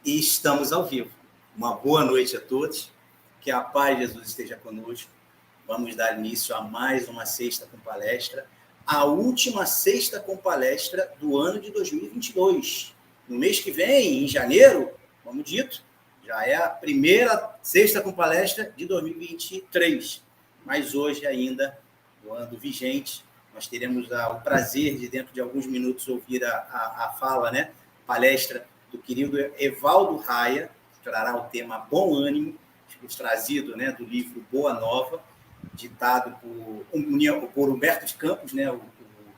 E estamos ao vivo. Uma boa noite a todos. Que a paz de Jesus esteja conosco. Vamos dar início a mais uma Sexta com Palestra. A última Sexta com Palestra do ano de 2022. No mês que vem, em janeiro, como dito, já é a primeira Sexta com Palestra de 2023. Mas hoje ainda, no ano vigente, nós teremos o prazer de, dentro de alguns minutos, ouvir a fala, né? Palestra do querido Evaldo Raia, que trará o tema Bom Ânimo, trazido, né, do livro Boa Nova, ditado por Humberto de Campos, né, o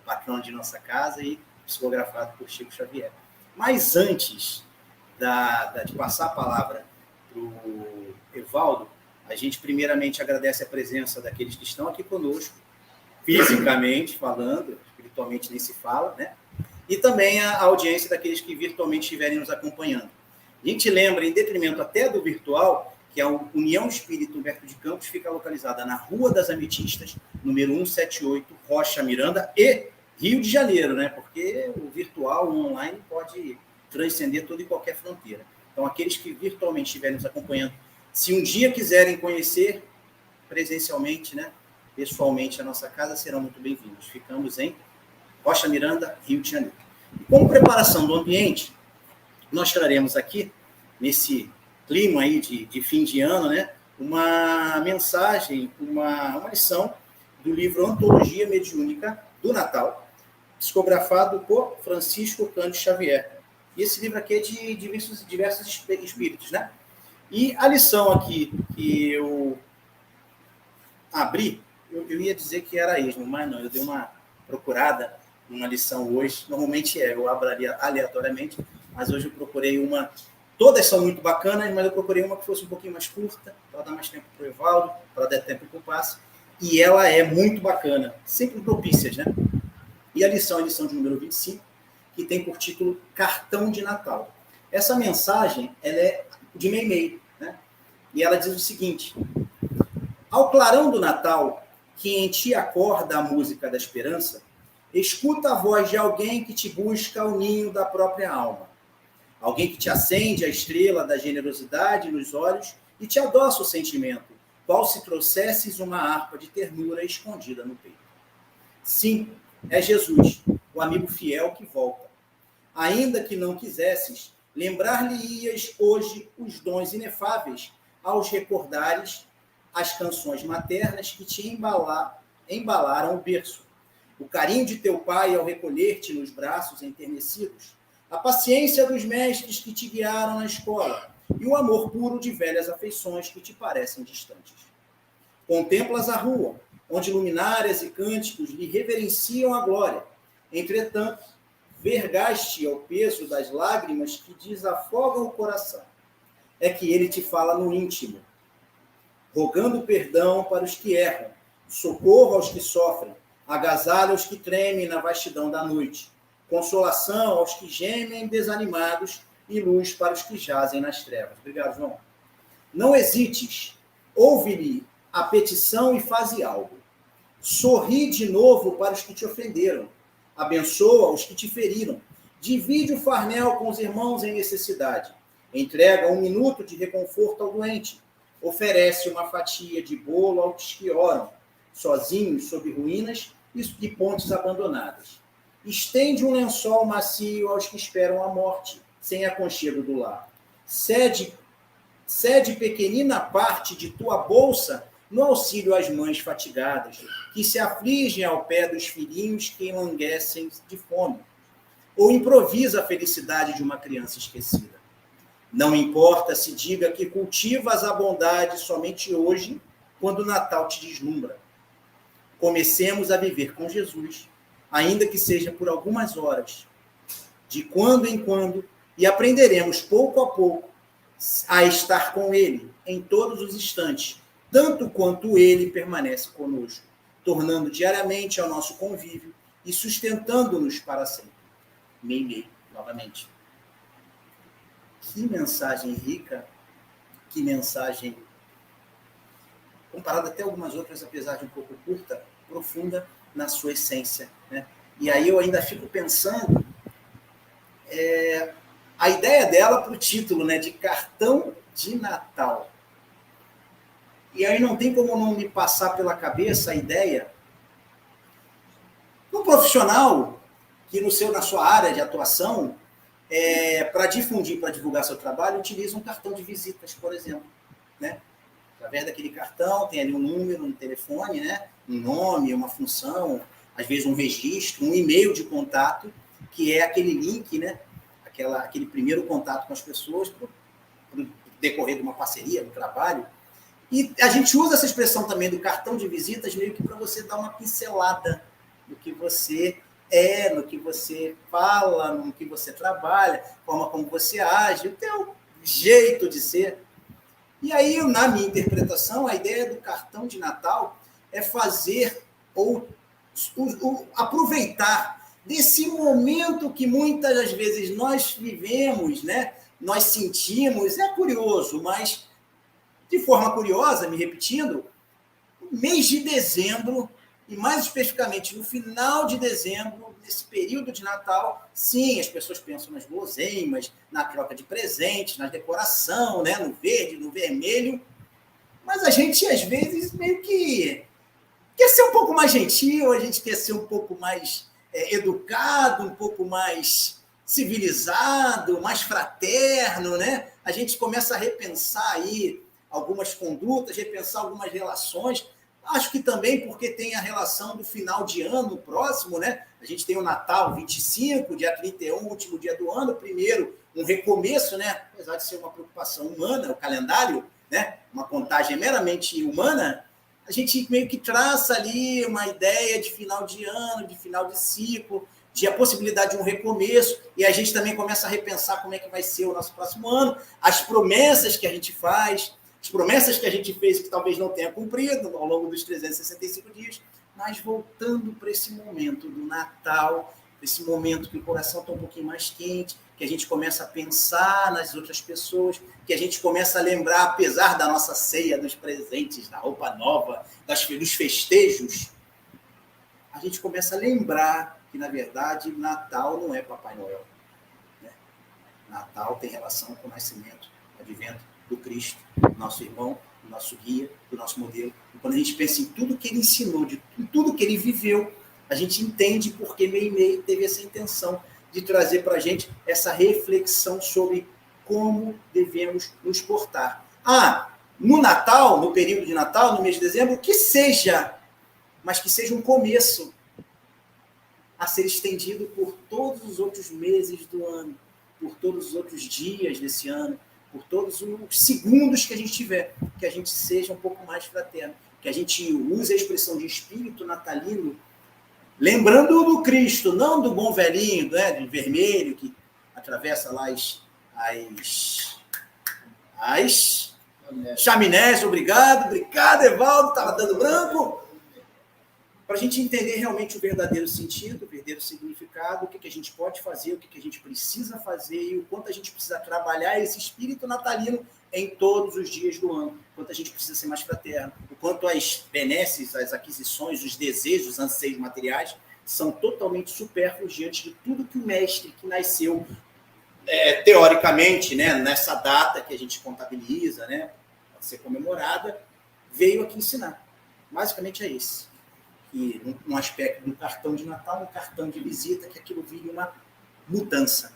patrono de nossa casa, e psicografado por Chico Xavier. Mas antes de passar a palavra para o Evaldo, a gente primeiramente agradece a presença daqueles que estão aqui conosco, fisicamente falando, espiritualmente nem se fala, né? E também a audiência daqueles que virtualmente estiverem nos acompanhando. A gente lembra, em detrimento até do virtual, que a União Espírita Humberto de Campos fica localizada na Rua das Ametistas, número 178, Rocha Miranda e Rio de Janeiro, né? Porque o virtual, o online, pode transcender toda e qualquer fronteira. Então, aqueles que virtualmente estiverem nos acompanhando, se um dia quiserem conhecer presencialmente, né, pessoalmente a nossa casa, serão muito bem-vindos. Ficamos em Rocha Miranda, Rio de Janeiro. E como preparação do ambiente, nós traremos aqui, nesse clima aí de fim de ano, né, uma mensagem, uma lição do livro Antologia Mediúnica do Natal, psicografado por Francisco Cândido Xavier. E esse livro aqui é de diversos espíritos, né? E a lição aqui que eu abri, eu ia dizer que era esmo, mas não, eu dei uma procurada numa lição hoje. Normalmente eu abro aleatoriamente, mas hoje eu procurei uma. Todas são muito bacanas, mas eu procurei uma que fosse um pouquinho mais curta, para dar mais tempo para o Evaldo, para dar tempo para o passe. E ela é muito bacana, sempre propícias, né? E a lição é a lição de número 25, que tem por título Cartão de Natal. Essa mensagem ela é de meio, né? E ela diz o seguinte: ao clarão do Natal, que em ti acorda a música da esperança, escuta a voz de alguém que te busca ao ninho da própria alma. Alguém que te acende a estrela da generosidade nos olhos e te adoça o sentimento, qual se trouxesses uma harpa de ternura escondida no peito. Sim, é Jesus, o amigo fiel que volta. Ainda que não quisesses, lembrar-lhe-ias hoje os dons inefáveis aos recordares as canções maternas que te embalaram o berço. O carinho de teu pai ao recolher-te nos braços enternecidos, a paciência dos mestres que te guiaram na escola e o amor puro de velhas afeições que te parecem distantes. Contemplas a rua, onde luminárias e cânticos lhe reverenciam a glória. Entretanto, vergaste ao peso das lágrimas que desafogam o coração. É que ele te fala no íntimo, rogando perdão para os que erram, socorro aos que sofrem, agasalho aos que tremem na vastidão da noite, consolação aos que gemem desanimados e luz para os que jazem nas trevas. Obrigado, João. Não hesites, ouve-lhe a petição e faze algo. Sorri de novo para os que te ofenderam, abençoa os que te feriram, divide o farnel com os irmãos em necessidade, entrega 1 minuto de reconforto ao doente, oferece uma fatia de bolo aos que oram, sozinhos sob ruínas e pontes abandonadas. Estende um lençol macio aos que esperam a morte, sem aconchego do lar. Cede pequenina parte de tua bolsa no auxílio às mães fatigadas, que se afligem ao pé dos filhinhos que enlanguecem de fome. Ou improvisa a felicidade de uma criança esquecida. Não importa se diga que cultivas a bondade somente hoje, quando o Natal te deslumbra. Comecemos a viver com Jesus, ainda que seja por algumas horas, de quando em quando, e aprenderemos pouco a pouco a estar com Ele em todos os instantes, tanto quanto Ele permanece conosco, tornando diariamente ao nosso convívio e sustentando-nos para sempre. Meio, novamente. Que mensagem rica, que mensagem, comparada até algumas outras, apesar de um pouco curta, profunda na sua essência, né? E aí eu ainda fico pensando a ideia dela para o título, né, de cartão de Natal. E aí não tem como não me passar pela cabeça a ideia do profissional que na sua área de atuação, para difundir, para divulgar seu trabalho, utiliza um cartão de visitas, por exemplo, né? Através daquele cartão, tem ali um número, um telefone, né? Um nome, uma função, às vezes um registro, um e-mail de contato, que é aquele link, né? Aquele primeiro contato com as pessoas para o decorrer de uma parceria, um trabalho. E a gente usa essa expressão também do cartão de visitas meio que para você dar uma pincelada no que você no que você fala, no que você trabalha, forma como você age, o teu jeito de ser. E aí, na minha interpretação, a ideia do cartão de Natal é fazer ou aproveitar desse momento que muitas das vezes nós vivemos, né? Nós sentimos, é curioso, mas de forma curiosa, me repetindo, o mês de dezembro, e mais especificamente no final de dezembro, nesse período de Natal, sim, as pessoas pensam nas guloseimas, na troca de presentes, na decoração, né? No verde, no vermelho, mas a gente, às vezes, meio que quer ser um pouco mais gentil, a gente quer ser um pouco mais educado, um pouco mais civilizado, mais fraterno, né? A gente começa a repensar aí algumas condutas, repensar algumas relações. Acho que também porque tem a relação do final de ano próximo, né? A gente tem o Natal 25, dia 31, último dia do ano, primeiro um recomeço, né? Apesar de ser uma preocupação humana, o calendário, né? Uma contagem meramente humana, a gente meio que traça ali uma ideia de final de ano, de final de ciclo, de a possibilidade de um recomeço, e a gente também começa a repensar como é que vai ser o nosso próximo ano, as promessas que a gente faz, as promessas que a gente fez que talvez não tenha cumprido ao longo dos 365 dias, mas voltando para esse momento do Natal, esse momento que o coração está um pouquinho mais quente, que a gente começa a pensar nas outras pessoas, que a gente começa a lembrar, apesar da nossa ceia, dos presentes, da roupa nova, dos festejos, a gente começa a lembrar que, na verdade, Natal não é Papai Noel. Né? Natal tem relação com o nascimento, o advento do Cristo, nosso irmão, do nosso guia, do nosso modelo. E quando a gente pensa em tudo que ele ensinou, em tudo que ele viveu, a gente entende porque Meimei teve essa intenção de trazer para a gente essa reflexão sobre como devemos nos portar. No Natal, no período de Natal, no mês de dezembro, que seja, mas que seja um começo a ser estendido por todos os outros meses do ano, por todos os outros dias desse ano, por todos os segundos que a gente tiver, que a gente seja um pouco mais fraterno, que a gente use a expressão de espírito natalino, lembrando do Cristo, não do bom velhinho, né, de vermelho, que atravessa lá as chaminés. Obrigado, Evaldo, estava dando branco. Para a gente entender realmente o verdadeiro sentido, o verdadeiro significado, o que a gente pode fazer, o que a gente precisa fazer e o quanto a gente precisa trabalhar esse espírito natalino em todos os dias do ano, o quanto a gente precisa ser mais fraterno, o quanto as benesses, as aquisições, os desejos, os anseios materiais são totalmente supérfluos diante de tudo que o mestre que nasceu teoricamente, né, nessa data que a gente contabiliza, né, para ser comemorada, veio aqui ensinar. Basicamente é esse. E um aspecto do cartão de Natal, um cartão de visita, que aquilo vire uma mudança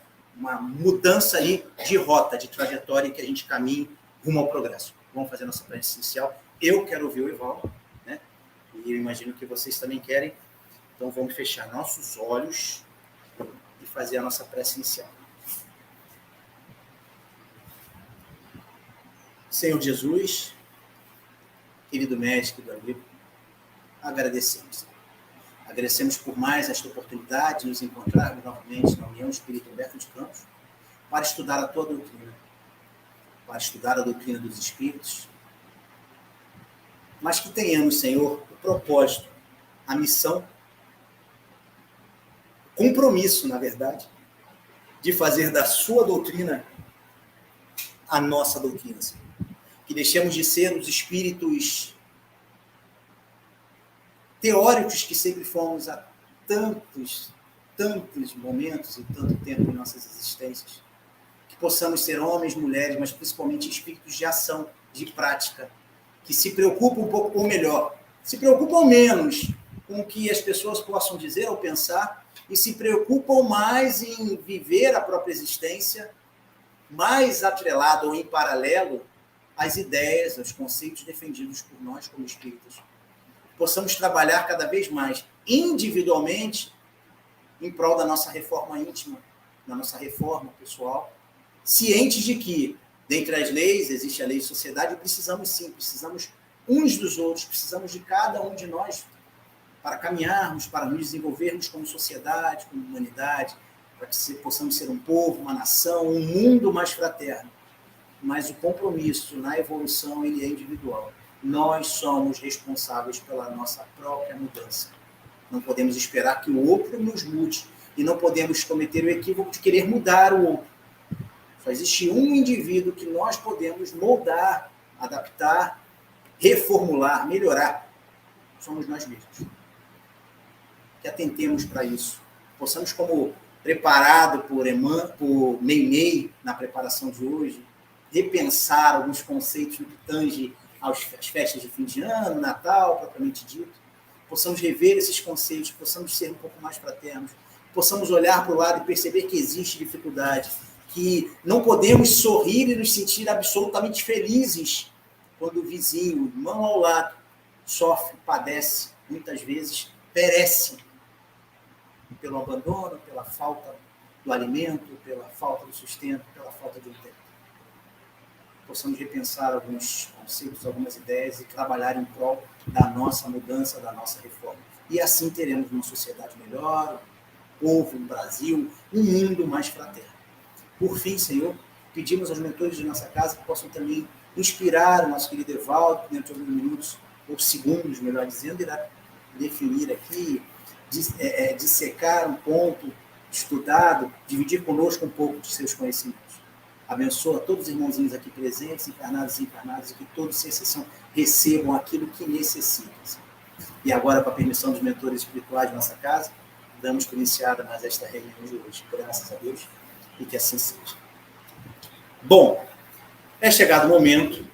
aí de rota, de trajetória, que a gente caminhe rumo ao progresso. Vamos fazer nossa prece inicial. Eu quero ouvir o Evaldo, né? E eu imagino que vocês também querem. Então vamos fechar nossos olhos e fazer a nossa prece inicial. Senhor Jesus, querido mestre do amigo, agradecemos. Agradecemos por mais esta oportunidade de nos encontrarmos novamente na União Espírita Humberto de Campos para estudar a tua doutrina, para estudar a doutrina dos Espíritos, mas que tenhamos, Senhor, o propósito, a missão, o compromisso, na verdade, de fazer da sua doutrina a nossa doutrina, Senhor. Que deixemos de ser os espíritos teóricos que sempre fomos há tantos momentos e tanto tempo em nossas existências. possamos ser homens, mulheres, mas principalmente espíritos de ação, de prática, que se preocupam um pouco, ou melhor, se preocupam menos com o que as pessoas possam dizer ou pensar e se preocupam mais em viver a própria existência, mais atrelado ou em paralelo às ideias, aos conceitos defendidos por nós como espíritas. Possamos trabalhar cada vez mais individualmente em prol da nossa reforma íntima, da nossa reforma pessoal, cientes de que, dentre as leis, existe a lei de sociedade, e precisamos sim, precisamos uns dos outros, precisamos de cada um de nós para caminharmos, para nos desenvolvermos como sociedade, como humanidade, para que possamos ser um povo, uma nação, um mundo mais fraterno. Mas o compromisso na evolução, ele é individual. Nós somos responsáveis pela nossa própria mudança. Não podemos esperar que o outro nos mude e não podemos cometer o equívoco de querer mudar o outro. Só existe um indivíduo que nós podemos moldar, adaptar, reformular, melhorar. Somos nós mesmos. Que atentemos para isso. Possamos, como preparado por Meimei na preparação de hoje, repensar alguns conceitos no que tange às festas de fim de ano, Natal, propriamente dito. Possamos rever esses conceitos, possamos ser um pouco mais fraternos, possamos olhar para o lado e perceber que existe dificuldade, que não podemos sorrir e nos sentir absolutamente felizes quando o vizinho, o irmão ao lado, sofre, padece, muitas vezes perece pelo abandono, pela falta do alimento, pela falta do sustento, pela falta de um teto. Possamos repensar alguns conceitos, algumas ideias e trabalhar em prol da nossa mudança, da nossa reforma. E assim teremos uma sociedade melhor, um povo, um Brasil, um mundo mais fraterno. Por fim, Senhor, pedimos aos mentores de nossa casa que possam também inspirar o nosso querido Evaldo, que dentro de alguns minutos, ou segundos, melhor dizendo, irá definir aqui, dissecar um ponto estudado, dividir conosco um pouco de seus conhecimentos. Abençoa todos os irmãozinhos aqui presentes, encarnados e encarnados, e que todos, sem exceção, recebam aquilo que necessitam. E agora, com a permissão dos mentores espirituais de nossa casa, damos por iniciada mais esta reunião de hoje. Graças a Deus, e que assim seja. Bom, é chegado o momento,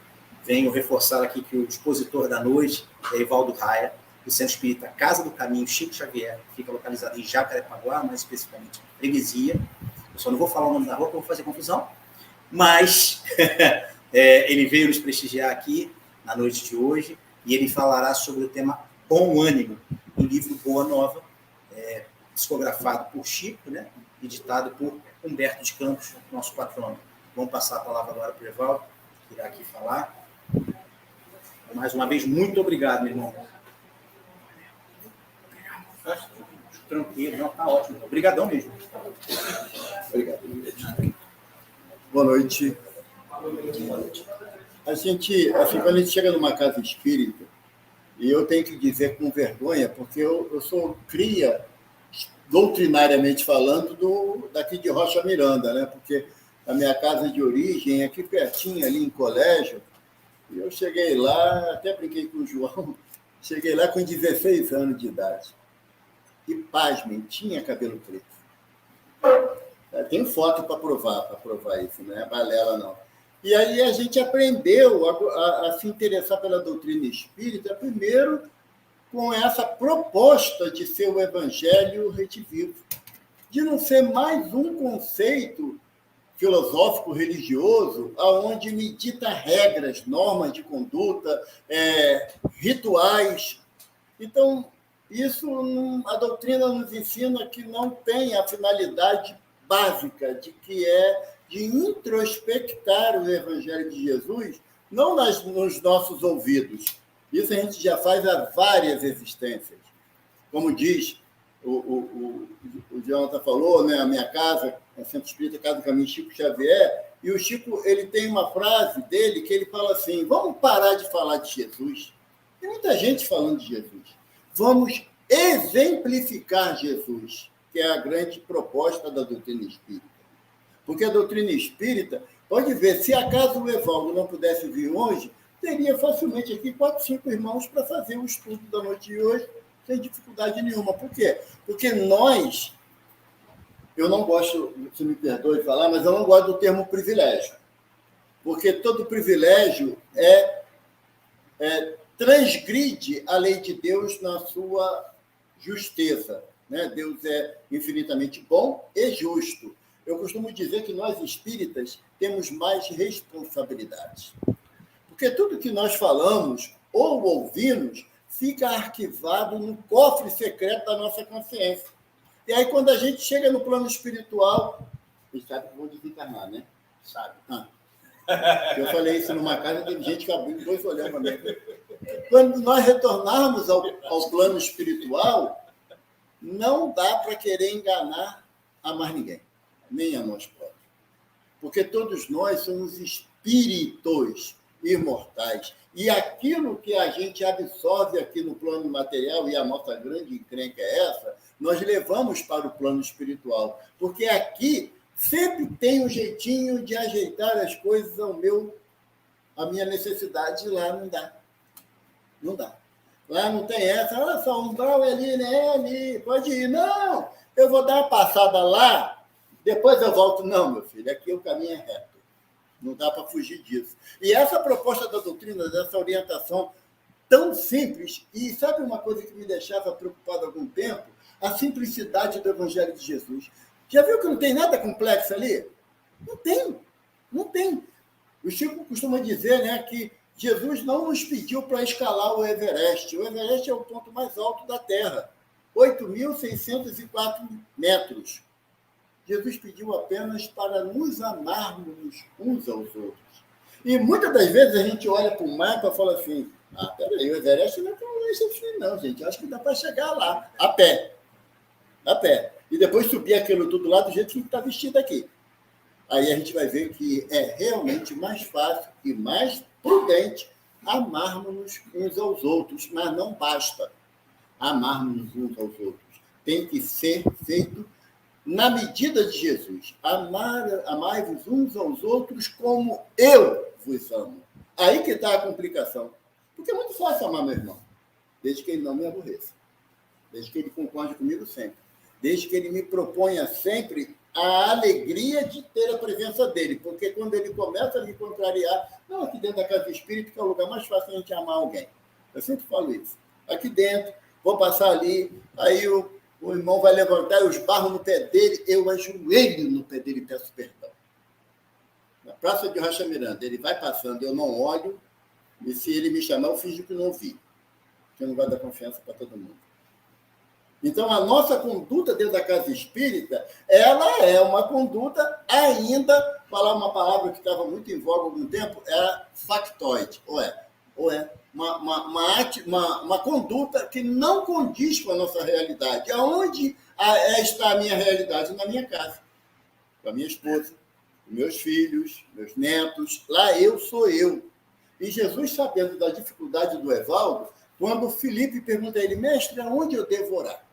venho reforçar aqui que o expositor da noite é Evaldo Raia, do Centro Espírita Casa do Caminho Chico Xavier, que fica localizado em Jacarepaguá, mais especificamente em Freguesia. Eu só não vou falar o nome da rua, porque eu vou fazer confusão. Mas ele veio nos prestigiar aqui na noite de hoje e ele falará sobre o tema Bom Ânimo, do livro Boa Nova, psicografado por Chico, né, editado por Humberto de Campos, nosso patrono. Vamos passar a palavra agora para o Evaldo, que irá aqui falar. Mais uma vez, muito obrigado, meu irmão. Tranquilo, não, tá ótimo. Obrigadão mesmo. Obrigado. Boa noite. Boa noite. Quando a gente chega numa casa espírita, e eu tenho que dizer com vergonha, porque eu sou cria, doutrinariamente falando, daqui de Rocha Miranda, né? Porque a minha casa de origem é aqui pertinho, ali em colégio, e eu cheguei lá, até brinquei com o João, cheguei lá com 16 anos de idade. E, pasmem, tinha cabelo preto. Tem foto para provar isso, não é balela, não. E aí a gente aprendeu a se interessar pela doutrina espírita, primeiro com essa proposta de ser o evangelho redivivo, de não ser mais um conceito filosófico religioso, aonde me dita regras, normas de conduta, rituais. Então, a doutrina nos ensina que não tem a finalidade básica de introspectar o Evangelho de Jesus, não nos nossos ouvidos. Isso a gente já faz há várias existências. Como diz o Jonathan falou, né, a minha casa, a Centro Espírita Casa do Caminho Chico Xavier, e o Chico ele tem uma frase dele que ele fala assim: vamos parar de falar de Jesus. Tem muita gente falando de Jesus. Vamos exemplificar Jesus, que é a grande proposta da doutrina espírita. Porque a doutrina espírita, pode ver, se acaso o Evaldo não pudesse vir hoje, teria facilmente aqui 4, 5 irmãos para fazer o estudo da noite de hoje, sem dificuldade nenhuma. Por quê? Porque nós, eu não gosto, se me perdoe falar, mas eu não gosto do termo privilégio, porque todo privilégio transgride a lei de Deus na sua justeza. Né? Deus é infinitamente bom e justo. Eu costumo dizer que nós espíritas temos mais responsabilidades. Porque tudo que nós falamos ou ouvimos fica arquivado no cofre secreto da nossa consciência. E aí, quando a gente chega no plano espiritual, vocês sabem que vão desencarnar, né? Sabe. Eu falei isso numa casa, teve gente que abriu dois olhando para mim. Quando nós retornarmos ao plano espiritual, não dá para querer enganar a mais ninguém, nem a nós próprios. Porque todos nós somos espíritos imortais. E aquilo que a gente absorve aqui no plano material, e a nossa grande encrenca é essa, nós levamos para o plano espiritual. Porque aqui sempre tem um jeitinho de ajeitar as coisas à minha necessidade, e lá não dá. Não dá. Lá não tem essa, olha só, um umbral é ali, né? É ali, pode ir. Não, eu vou dar uma passada lá, depois eu volto. Não, meu filho, aqui o caminho é reto. Não dá para fugir disso. E essa proposta da doutrina, dessa orientação tão simples, e sabe uma coisa que me deixava preocupado há algum tempo? A simplicidade do Evangelho de Jesus. Já viu que não tem nada complexo ali? Não tem. Não tem. O Chico costuma dizer, né, que Jesus não nos pediu para escalar o Everest. O Everest é o ponto mais alto da Terra, 8.604 metros. Jesus pediu apenas para nos amarmos uns aos outros. E muitas das vezes a gente olha para o mapa e fala assim, peraí, o Everest não é tão longe assim não, gente. Acho que dá para chegar lá, a pé. A pé. E depois subir aquilo tudo lá do jeito que está vestido aqui. Aí a gente vai ver que é realmente mais fácil e mais prudente amarmos uns aos outros, mas não basta amarmos uns aos outros. Tem que ser feito na medida de Jesus. Amai-vos uns aos outros como eu vos amo. Aí que está a complicação. Porque é muito fácil amar meu irmão, desde que ele não me aborreça, desde que ele concorde comigo sempre, desde que ele me proponha sempre a alegria de ter a presença dele, porque quando ele começa a me contrariar, não, aqui dentro da casa espírita, que é o lugar mais fácil a gente amar alguém. Eu sempre falo isso. Aqui dentro, vou passar ali, aí o irmão vai levantar, eu esbarro no pé dele, eu ajoelho no pé dele e peço perdão. Na Praça de Rocha Miranda, ele vai passando, eu não olho, e se ele me chamar, eu finjo que não vi, porque eu não gosto dar confiança para todo mundo. Então, a nossa conduta dentro da casa espírita, ela é uma conduta ainda, falar uma palavra que estava muito em voga há algum tempo, era factoide, ou é uma conduta que não condiz com a nossa realidade. Aonde está a minha realidade? Na minha casa, com a minha esposa, com meus filhos, meus netos, lá eu sou eu. E Jesus, sabendo da dificuldade do Evaldo, quando Filipe pergunta a ele, mestre, aonde eu devo orar?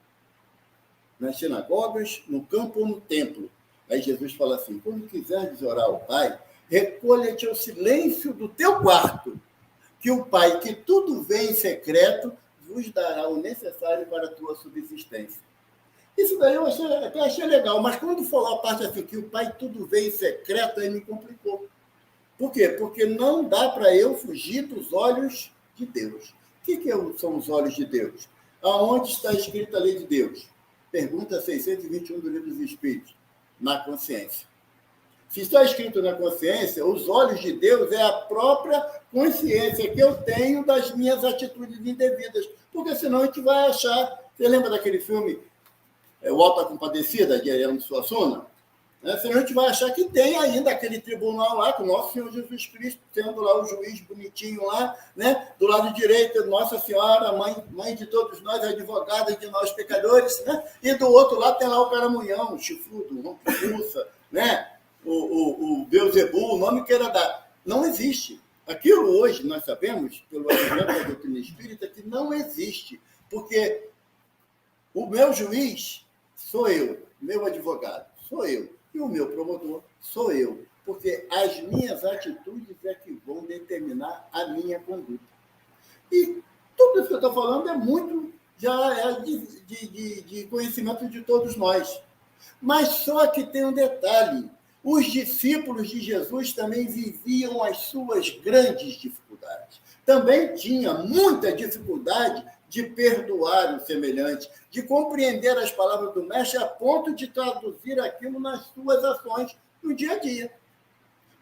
Nas sinagogas, no campo ou no templo? Aí Jesus fala assim, quando quiseres orar ao Pai, recolha-te ao silêncio do teu quarto, que o Pai, que tudo vê em secreto, vos dará o necessário para a tua subsistência. Isso daí eu achei legal, mas quando falou a parte assim, que o Pai tudo vê em secreto, aí me complicou. Por quê? Porque não dá para eu fugir dos olhos de Deus. O que são os olhos de Deus? Aonde está escrita a lei de Deus? Pergunta 621 do Livro dos Espíritos. Na consciência. Se está escrito na consciência, os olhos de Deus é a própria consciência que eu tenho das minhas atitudes indevidas. Porque senão a gente vai achar... Você lembra daquele filme O Auto da Compadecida, de Ariano Suassuna? Senão a gente vai achar que tem ainda aquele tribunal lá, com o nosso Senhor Jesus Cristo, tendo lá o juiz bonitinho lá, né? Do lado direito, Nossa Senhora, mãe de todos nós, advogada de nós pecadores, né? E do outro lado tem lá o caramunhão, o chifrudo, o rompe-russa, né? O Beelzebul, o nome que era dar. Não existe. Aquilo hoje nós sabemos, pelo argumento da doutrina espírita, que não existe. Porque o meu juiz sou eu, meu advogado sou eu. E o meu promotor sou eu, porque as minhas atitudes é que vão determinar a minha conduta. E tudo isso que eu estou falando é muito, já é de conhecimento de todos nós. Mas só que tem um detalhe. Os discípulos de Jesus também viviam as suas grandes dificuldades. Também tinha muita dificuldade de perdoar o semelhante, de compreender as palavras do mestre a ponto de traduzir aquilo nas suas ações no dia a dia.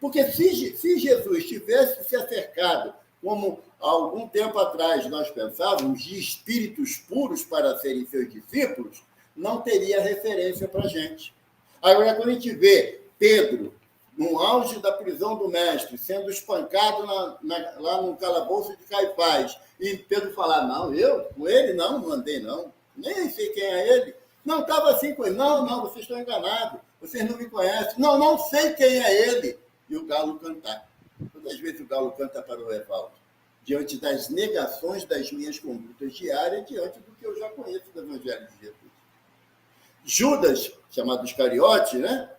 Porque se Jesus tivesse se acercado, como há algum tempo atrás nós pensávamos, de espíritos puros para serem seus discípulos, não teria referência para a gente. Agora, quando a gente vê Pedro, no auge da prisão do mestre, sendo espancado lá no calabouço de Caifás, e Pedro falar, não, eu com ele não andei, não, nem sei quem é ele. Não, estava assim com ele. Não, vocês estão enganados, vocês não me conhecem. Não sei quem é ele. E o galo cantar. Quantas vezes o galo canta para o Evaldo? Diante das negações das minhas condutas diárias, diante do que eu já conheço do Evangelho de Jesus. Judas, chamado Iscariote, né?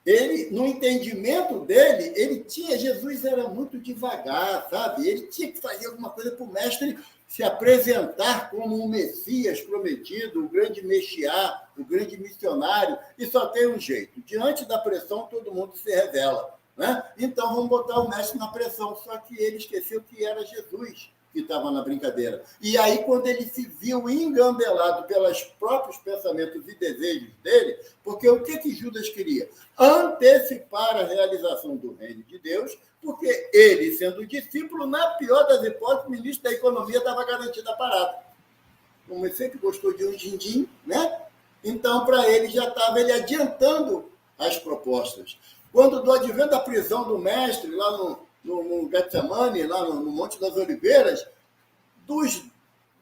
Ele, no entendimento dele, Jesus era muito devagar, sabe? Ele tinha que fazer alguma coisa para o mestre se apresentar como um Messias prometido, o grande Mexiá, o grande missionário, e só tem um jeito. Diante da pressão, todo mundo se revela, né? Então, vamos botar o mestre na pressão. Só que ele esqueceu que era Jesus que estava na brincadeira. E aí, quando ele se viu engambelado pelos próprios pensamentos e desejos dele, porque o que Judas queria? Antecipar a realização do reino de Deus, porque ele, sendo discípulo, na pior das hipóteses, o ministro da Economia estava garantido a parada. Como ele sempre gostou de um din-din, né? Então, para ele, já estava ele adiantando as propostas. Quando do advento da prisão do mestre, lá no Getsemane, lá no Monte das Oliveiras, dos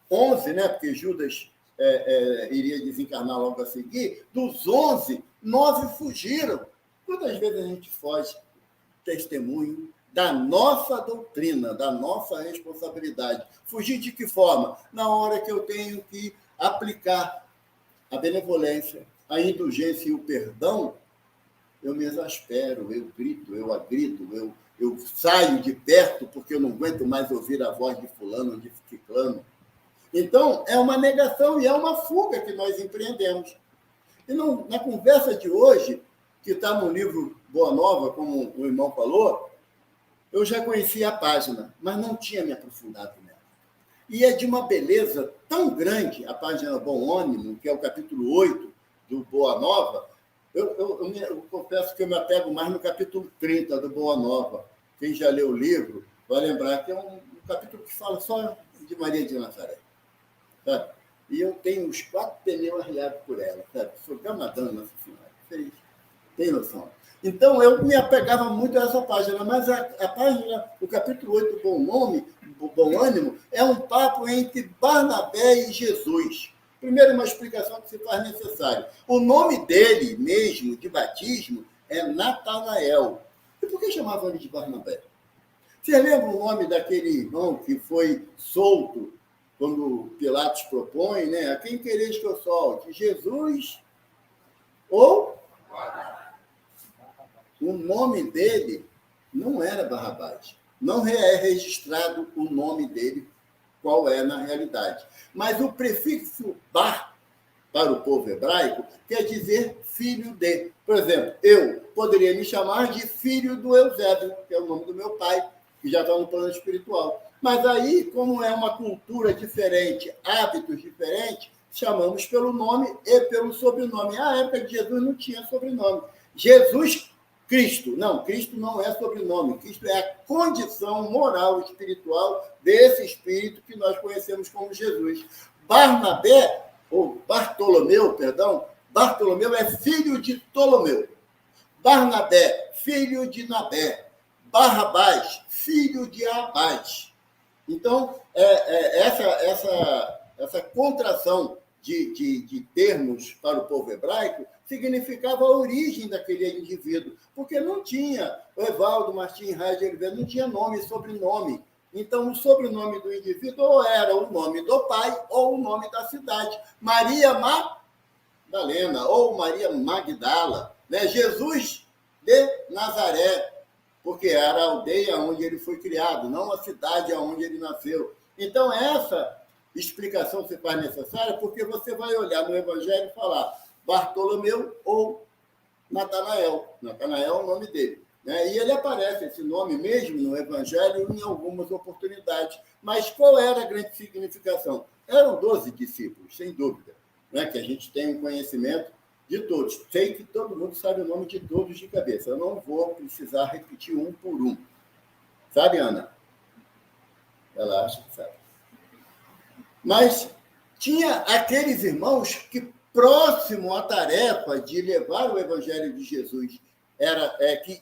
11, né, porque Judas iria desencarnar logo a seguir, dos 11, 9 fugiram. Quantas vezes a gente foge testemunho da nossa doutrina, da nossa responsabilidade? Fugir de que forma? Na hora que eu tenho que aplicar a benevolência, a indulgência e o perdão, eu me exaspero, eu grito, eu agrido, eu saio de perto porque eu não aguento mais ouvir a voz de fulano ou de ciclano. Então, é uma negação e é uma fuga que nós empreendemos. E na conversa de hoje, que está no livro Boa Nova, como o irmão falou, eu já conhecia a página, mas não tinha me aprofundado nela. E é de uma beleza tão grande, a página Bom Ânimo, que é o capítulo 8 do Boa Nova. Eu confesso que eu me apego mais no capítulo 30 do Boa Nova. Quem já leu o livro vai lembrar que é um capítulo que fala só de Maria de Nazaré. Sabe? E eu tenho os 4 pneus arriados por ela. Sabe? Sou gamadão, Nossa Senhora. Tem noção? Então, eu me apegava muito a essa página, mas a página, o capítulo 8 do Bom Ânimo, é um papo entre Barnabé e Jesus. Primeiro, uma explicação que se faz necessária. O nome dele mesmo, de batismo, é Natanael. E por que chamavam ele de Barnabé? Vocês lembram o nome daquele irmão que foi solto quando Pilatos propõe, né? A quem quereis que eu solte? Jesus ou... O nome dele não era Barrabás. Não é registrado o nome dele, qual é na realidade. Mas o prefixo bar, para o povo hebraico, quer dizer filho de. Por exemplo, eu poderia me chamar de filho do Eusébio, que é o nome do meu pai, que já está no plano espiritual. Mas aí, como é uma cultura diferente, hábitos diferentes, chamamos pelo nome e pelo sobrenome. Na época de Jesus não tinha sobrenome. Jesus Cristo. Não, Cristo não é sobrenome. Cristo é a condição moral e espiritual desse espírito que nós conhecemos como Jesus. Barnabé, ou Bartolomeu, perdão, Bartolomeu é filho de Ptolomeu. Barnabé, filho de Nabé. Barrabás, filho de Abás. Então, essa contração de termos para o povo hebraico significava a origem daquele indivíduo, porque não tinha, o Evaldo Martins Reis de Oliveira não tinha nome e sobrenome. Então, o sobrenome do indivíduo ou era o nome do pai ou o nome da cidade. Maria Magdalena ou Maria Magdala, né? Jesus de Nazaré, porque era a aldeia onde ele foi criado, não a cidade onde ele nasceu. Então, essa explicação se faz necessária porque você vai olhar no Evangelho e falar Bartolomeu ou Natanael. Natanael é o nome dele. Né? E ele aparece, esse nome mesmo, no Evangelho em algumas oportunidades. Mas qual era a grande significação? Eram 12 discípulos, sem dúvida, né? Que a gente tem um conhecimento de todos. Sei que todo mundo sabe o nome de todos de cabeça. Eu não vou precisar repetir um por um. Sabe, Ana? Ela acha que sabe. Mas tinha aqueles irmãos que, próximo à tarefa de levar o Evangelho de Jesus,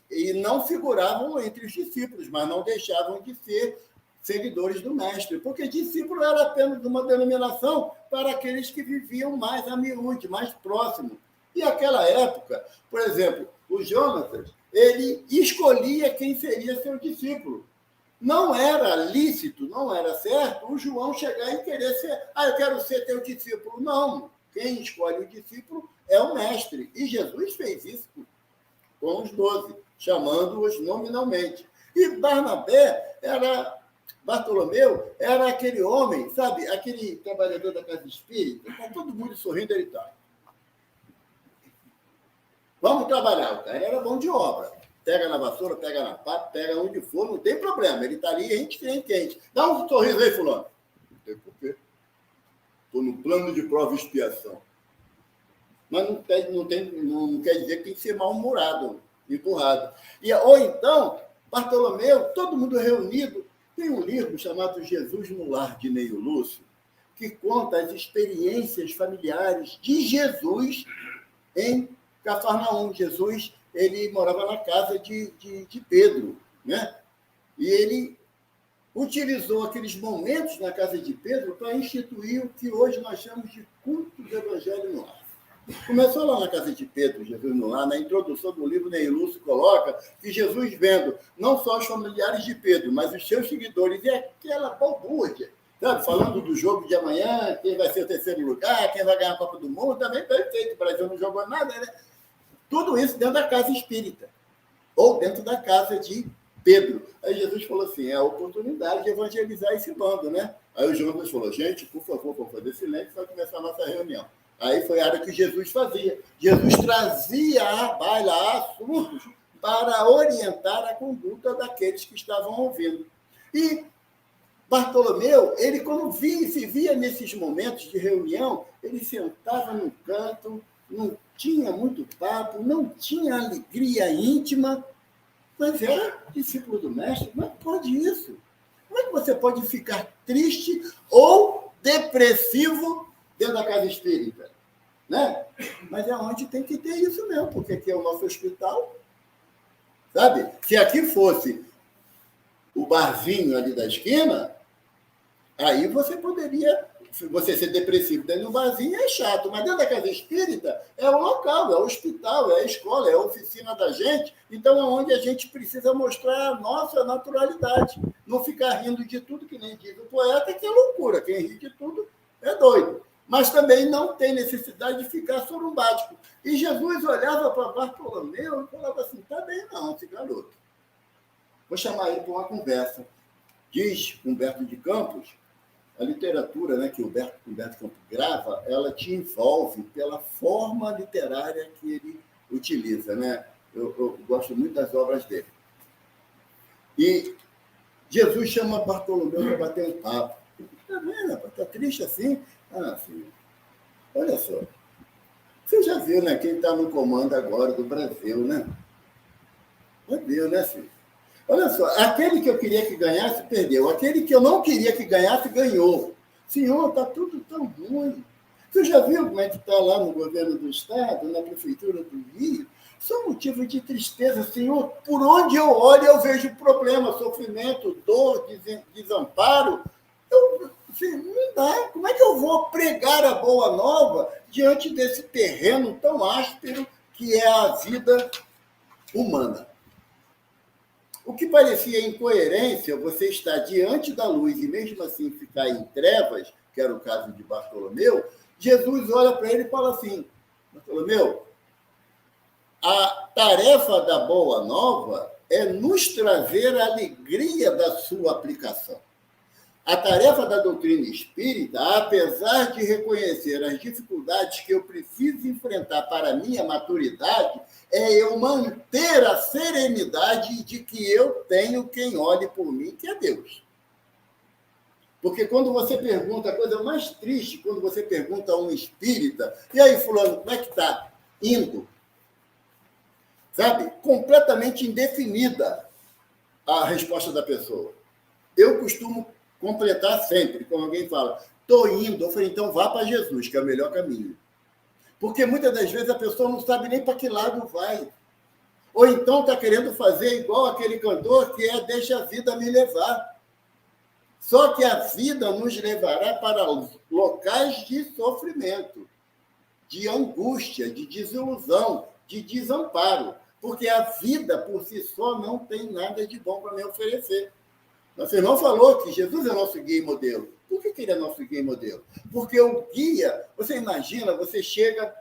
e não figuravam entre os discípulos, mas não deixavam de ser seguidores do Mestre, porque discípulo era apenas uma denominação para aqueles que viviam mais a miúde, mais próximo. E naquela época, por exemplo, o Jonatas, ele escolhia quem seria seu discípulo. Não era lícito, não era certo o João chegar e querer ser, eu quero ser teu discípulo. Não, quem escolhe o discípulo é o Mestre. E Jesus fez isso com os 12, chamando-os nominalmente. E Bartolomeu era aquele homem, sabe, aquele trabalhador da casa espírita, com todo mundo sorrindo, ele está. Vamos trabalhar, o cara era bom de obra. Pega na vassoura, pega na pá, pega onde for, não tem problema. Ele está ali, rente quente. Dá um sorriso aí, fulano. Não tem porquê. Estou no plano de prova e expiação. Mas não quer dizer que tem que ser mal-humorado, empurrado. Ou então, Bartolomeu, todo mundo reunido. Tem um livro chamado Jesus no Lar, de Neio Lúcio, que conta as experiências familiares de Jesus em Cafarnaum. Jesus, ele morava na casa de Pedro, né? E ele utilizou aqueles momentos na casa de Pedro para instituir o que hoje nós chamamos de culto do Evangelho no Lar. Começou lá na casa de Pedro, Jesus no Lar. Na introdução do livro, Neio Lúcio coloca que Jesus vendo não só os familiares de Pedro, mas os seus seguidores, e aquela balbúrdia, sabe? Falando do jogo de amanhã, quem vai ser o terceiro lugar, quem vai ganhar a Copa do Mundo, também perfeito, o Brasil não jogou nada, né? Tudo isso dentro da casa espírita, ou dentro da casa de Pedro. Aí Jesus falou assim, é a oportunidade de evangelizar esse bando, né? Aí o Jonas falou, gente, por favor, vamos fazer silêncio, vai começar a nossa reunião. Aí foi a área que Jesus fazia. Jesus trazia à baila assuntos para orientar a conduta daqueles que estavam ouvindo. E Bartolomeu, ele quando se via nesses momentos de reunião, ele sentava num canto, não tinha muito papo, não tinha alegria íntima, mas era discípulo do Mestre. Como é que pode isso? Como é que você pode ficar triste ou depressivo dentro da casa espírita? Né? Mas é onde tem que ter isso mesmo, porque aqui é o nosso hospital. Sabe? Se aqui fosse o barzinho ali da esquina, aí você poderia... Você ser depressivo dentro do barzinho é chato, mas dentro da casa espírita é o local, é o hospital, é a escola, é a oficina da gente. Então, é onde a gente precisa mostrar a nossa naturalidade. Não ficar rindo de tudo, que nem diz o poeta, que é loucura. Quem ri de tudo é doido. Mas também não tem necessidade de ficar sorumbático. E Jesus olhava para Bartolomeu e falava assim, tá bem não, esse garoto. Vou chamar ele para uma conversa. Diz Humberto de Campos, a literatura, né, que Humberto Campos grava, ela te envolve pela forma literária que ele utiliza. Né? Eu gosto muito das obras dele. E Jesus chama Bartolomeu para bater um papo. Está vendo? Está triste assim? Filho, olha só. Você já viu, né, quem está no comando agora do Brasil, né? Já viu, né, filho? Olha só, aquele que eu queria que ganhasse, perdeu. Aquele que eu não queria que ganhasse, ganhou. Senhor, está tudo tão ruim. Você já viu como é que está lá no governo do Estado, na Prefeitura do Rio? São motivos de tristeza, Senhor. Por onde eu olho, eu vejo problema, sofrimento, dor, desamparo. Não dá. Como é que eu vou pregar a boa nova diante desse terreno tão áspero que é a vida humana? O que parecia incoerência, você estar diante da luz e mesmo assim ficar em trevas, que era o caso de Bartolomeu, Jesus olha para ele e fala assim, Bartolomeu, a tarefa da boa nova é nos trazer a alegria da sua aplicação. A tarefa da doutrina espírita, apesar de reconhecer as dificuldades que eu preciso enfrentar para a minha maturidade, é eu manter a serenidade de que eu tenho quem olhe por mim, que é Deus. Porque quando você pergunta, a coisa mais triste, quando você pergunta a um espírita, e aí, fulano, como é que está indo? Sabe? Completamente indefinida a resposta da pessoa. Eu costumo completar sempre, quando alguém fala, estou indo, eu falei, então vá para Jesus, que é o melhor caminho. Porque muitas das vezes a pessoa não sabe nem para que lado vai. Ou então está querendo fazer igual aquele cantor que é deixa a vida me levar. Só que a vida nos levará para locais de sofrimento, de angústia, de desilusão, de desamparo. Porque a vida, por si só, não tem nada de bom para me oferecer. Nosso irmão falou que Jesus é nosso guia e modelo. Por que ele é nosso guia e modelo? Porque o guia, você imagina, você chega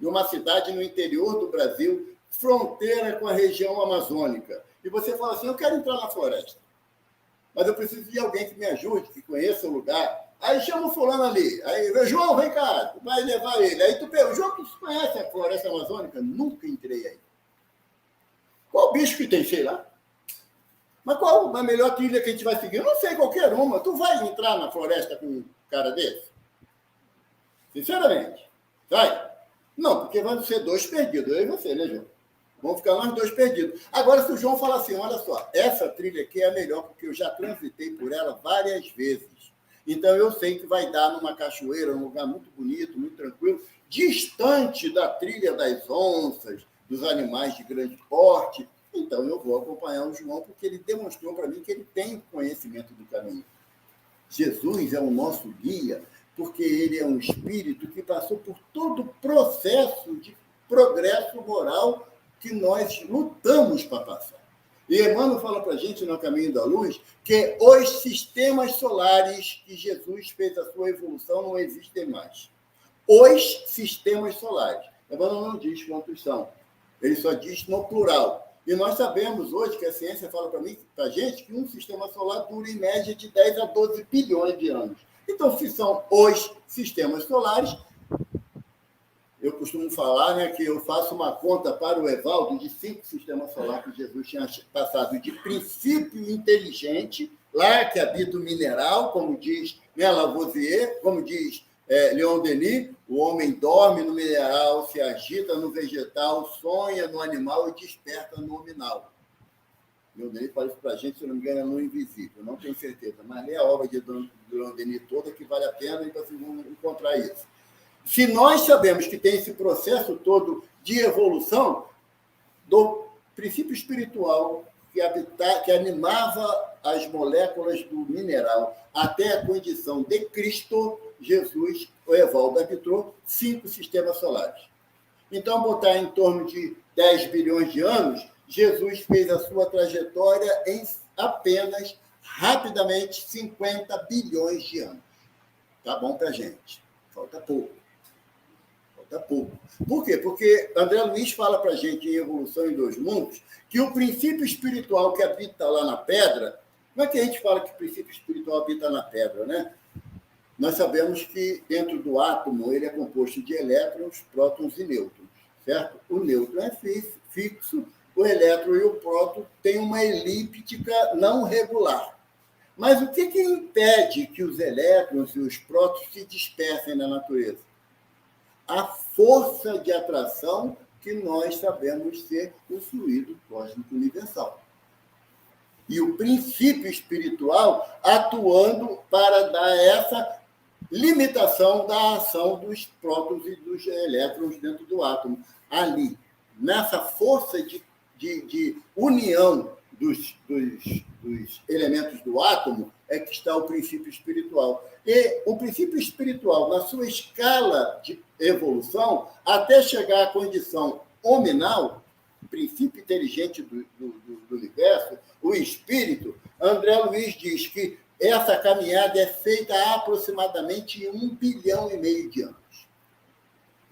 numa cidade no interior do Brasil, fronteira com a região amazônica, e você fala assim, eu quero entrar na floresta, mas eu preciso de alguém que me ajude, que conheça o lugar. Aí chama o fulano ali, aí, João, vem cá, vai levar ele. Aí tu pergunta, João, tu conhece a floresta amazônica? Nunca entrei aí. Qual bicho que tem, sei lá? Mas qual a melhor trilha que a gente vai seguir? Eu não sei, qualquer uma. Tu vai entrar na floresta com um cara desse? Sinceramente. Vai? Não, porque vão ser dois perdidos. Eu e você, né, João? Vão ficar nós dois perdidos. Agora, se o João falar assim, olha só, essa trilha aqui é a melhor, porque eu já transitei por ela várias vezes. Então, eu sei que vai dar numa cachoeira, num lugar muito bonito, muito tranquilo, distante da trilha das onças, dos animais de grande porte. Então, eu vou acompanhar o João, porque ele demonstrou para mim que ele tem conhecimento do caminho. Jesus é o nosso guia, porque ele é um espírito que passou por todo o processo de progresso moral que nós lutamos para passar. E Emmanuel fala para a gente, no Caminho da Luz, que os sistemas solares que Jesus fez a sua evolução não existem mais. Os sistemas solares. Emmanuel não diz quantos são. Ele só diz no plural. E nós sabemos hoje que a ciência fala para a gente que um sistema solar dura em média de 10 a 12 bilhões de anos. Então, se são os sistemas solares, eu costumo falar, né, que eu faço uma conta para o Evaldo de 5 sistemas solares que Jesus tinha passado de princípio inteligente, lá que habita o mineral, como diz, né, Lavoisier, como diz Leon Denis, o homem dorme no mineral, se agita no vegetal, sonha no animal e desperta no nominal. Leon Denis fala isso para a gente, se não me engano, é no invisível, não tenho certeza, mas lê a obra de Leon Denis toda, que vale a pena, e vocês vão encontrar isso. Se nós sabemos que tem esse processo todo de evolução do princípio espiritual que animava as moléculas do mineral até a condição de Cristo, Jesus, o Evaldo arbitrou 5 sistemas solares. Então, botar em torno de 10 bilhões de anos, Jesus fez a sua trajetória em apenas, rapidamente, 50 bilhões de anos. Tá bom para a gente. Falta pouco. Por quê? Porque André Luiz fala para a gente em Evolução em Dois Mundos que o princípio espiritual que habita lá na pedra, não é que a gente fala que o princípio espiritual habita na pedra, né? Nós sabemos que dentro do átomo ele é composto de elétrons, prótons e nêutrons, certo? O nêutron é fixo, o elétron e o próton têm uma elíptica não regular. Mas o que impede que os elétrons e os prótons se dispersem na natureza? A força de atração que nós sabemos ser o fluido cósmico universal. E o princípio espiritual atuando para dar essa limitação da ação dos prótons e dos elétrons dentro do átomo. Ali, nessa força de união dos elementos do átomo, é que está o princípio espiritual. E o princípio espiritual, na sua escala de evolução, até chegar à condição hominal, princípio inteligente do universo, o espírito, André Luiz diz que essa caminhada é feita há aproximadamente 1,5 bilhão de anos.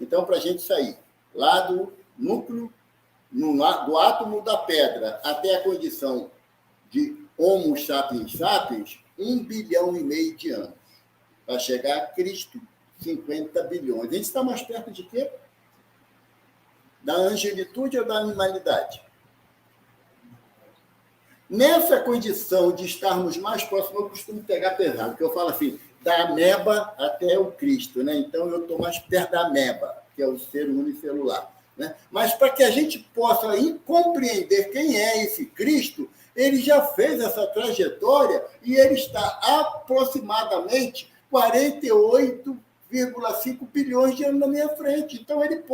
Então, para a gente sair lá do núcleo, do átomo da pedra, até a condição de Homo sapiens sapiens, 1,5 bilhão de anos para chegar a Cristo, 50 bilhões. A gente está mais perto de quê? Da angelitude ou da animalidade? Nessa condição de estarmos mais próximos, eu costumo pegar pesado, porque eu falo assim, da ameba até o Cristo, né? Então, eu estou mais perto da ameba, que é o ser unicelular. Né? Mas para que a gente possa compreender quem é esse Cristo, ele já fez essa trajetória e ele está aproximadamente 48,5 bilhões de anos na minha frente. Então, ele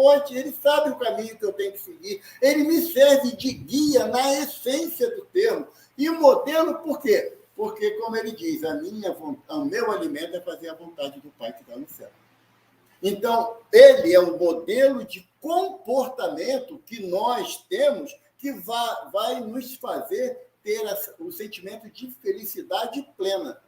sabe o caminho que eu tenho que seguir. Ele me serve de guia na essência do termo. E o modelo, por quê? Porque, como ele diz, o meu alimento é fazer a vontade do Pai que está no céu. Então, ele é o modelo de comportamento que nós temos que vai nos fazer ter o sentimento de felicidade plena.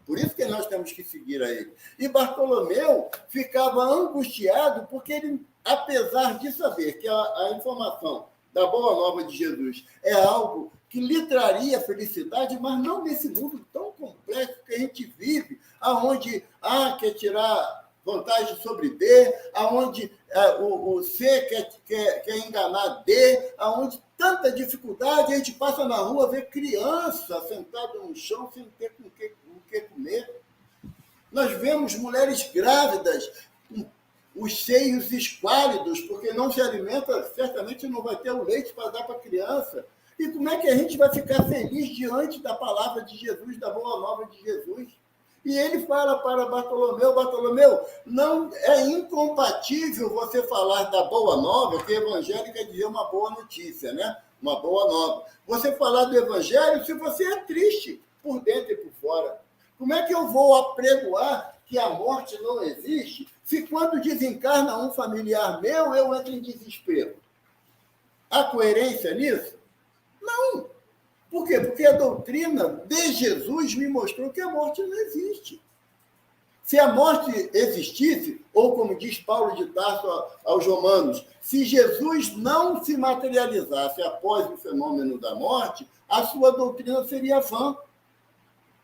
Por isso que nós temos que seguir a ele. E Bartolomeu ficava angustiado porque ele, apesar de saber que a informação da Boa Nova de Jesus é algo que lhe traria felicidade, mas não nesse mundo tão complexo que a gente vive, onde A quer tirar vantagem sobre B, onde o C quer enganar D, onde tanta dificuldade, a gente passa na rua, vê criança sentada no chão sem ter o que comer. Nós vemos mulheres grávidas com os seios esquálidos, porque não se alimenta, certamente não vai ter o leite para dar para a criança. E como é que a gente vai ficar feliz diante da palavra de Jesus, da Boa Nova de Jesus? E ele fala para Bartolomeu, não é incompatível você falar da Boa Nova, que evangelho quer dizer uma boa notícia, né? Uma boa nova. Você falar do evangelho se você é triste, por dentro e por fora. Como é que eu vou apregoar que a morte não existe, se quando desencarna um familiar meu, eu entro em desespero? Há coerência nisso? Não. Por quê? Porque a doutrina de Jesus me mostrou que a morte não existe. Se a morte existisse, ou como diz Paulo de Tarso aos Romanos, se Jesus não se materializasse após o fenômeno da morte, a sua doutrina seria vã.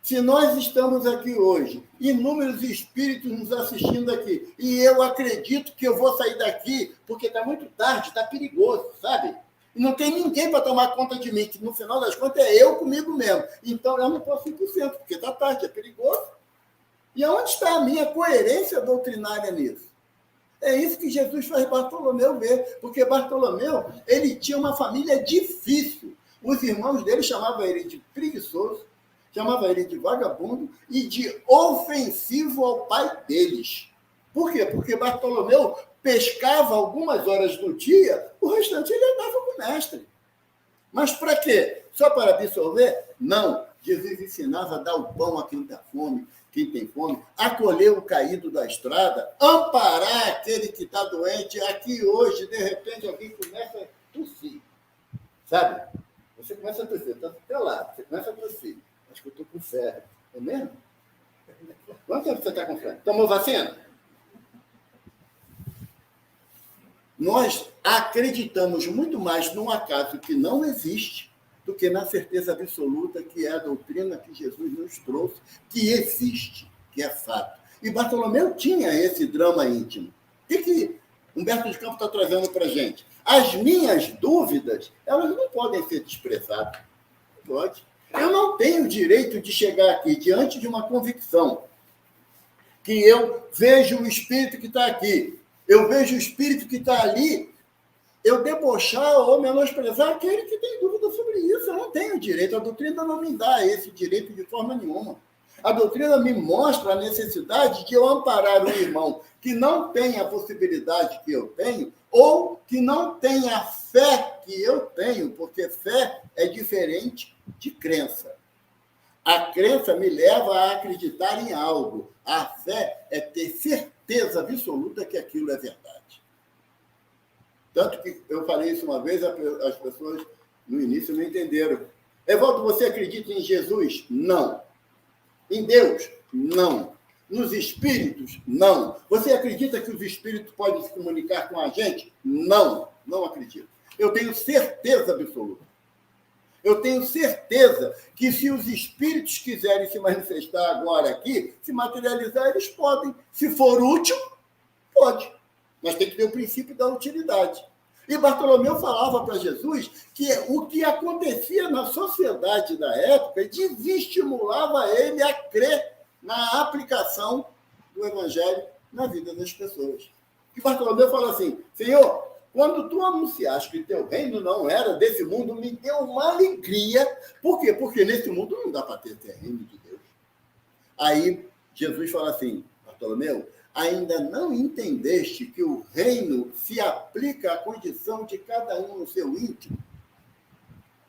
Se nós estamos aqui hoje, inúmeros espíritos nos assistindo aqui, e eu acredito que eu vou sair daqui, porque está muito tarde, está perigoso, sabe? E não tem ninguém para tomar conta de mim, que no final das contas é eu comigo mesmo. Então eu não posso 100%, porque está tarde, é perigoso. E onde está a minha coerência doutrinária nisso? É isso que Jesus faz Bartolomeu ver, porque Bartolomeu, ele tinha uma família difícil. Os irmãos dele chamavam ele de preguiçoso, chamavam ele de vagabundo e de ofensivo ao pai deles. Por quê? Porque Bartolomeu pescava algumas horas do dia, o restante ele andava com o mestre. Mas para quê? Só para absorver? Não. Jesus ensinava a dar o pão a quem está fome, quem tem fome, acolher o caído da estrada, amparar aquele que está doente. Aqui hoje, de repente, alguém começa a tossir. Sabe? Você começa a tossir, está do teu lado, você começa a tossir. Acho que eu estou com febre. É mesmo? Quanto tempo você está com febre? Tomou vacina? Nós acreditamos muito mais num acaso que não existe do que na certeza absoluta que é a doutrina que Jesus nos trouxe, que existe, que é fato. E Bartolomeu tinha esse drama íntimo. O que Humberto de Campos está trazendo para a gente? As minhas dúvidas, elas não podem ser desprezadas. Não pode. Eu não tenho direito de chegar aqui diante de uma convicção que eu vejo o espírito que está aqui, eu vejo o espírito que está ali, eu debochar ou menosprezar aquele que tem dúvida sobre isso. Eu não tenho direito. A doutrina não me dá esse direito de forma nenhuma. A doutrina me mostra a necessidade de eu amparar um irmão que não tem a possibilidade que eu tenho ou que não tem a fé que eu tenho, porque fé é diferente de crença. A crença me leva a acreditar em algo. A fé é ter certeza absoluta que aquilo é verdade. Tanto que eu falei isso uma vez, as pessoas no início não entenderam. Evaldo, você acredita em Jesus? Não. Em Deus? Não. Nos espíritos? Não. Você acredita que os espíritos podem se comunicar com a gente? Não. Não acredito. Eu tenho certeza absoluta. Eu tenho certeza que se os espíritos quiserem se manifestar agora aqui, se materializar, eles podem. Se for útil, pode. Mas tem que ter o princípio da utilidade. E Bartolomeu falava para Jesus que o que acontecia na sociedade da época desestimulava ele a crer na aplicação do evangelho na vida das pessoas. E Bartolomeu fala assim: Senhor, quando tu anunciaste que teu reino não era desse mundo, me deu uma alegria. Por quê? Porque nesse mundo não dá para ter reino de Deus. Aí Jesus fala assim: Bartolomeu, ainda não entendeste que o reino se aplica à condição de cada um no seu íntimo?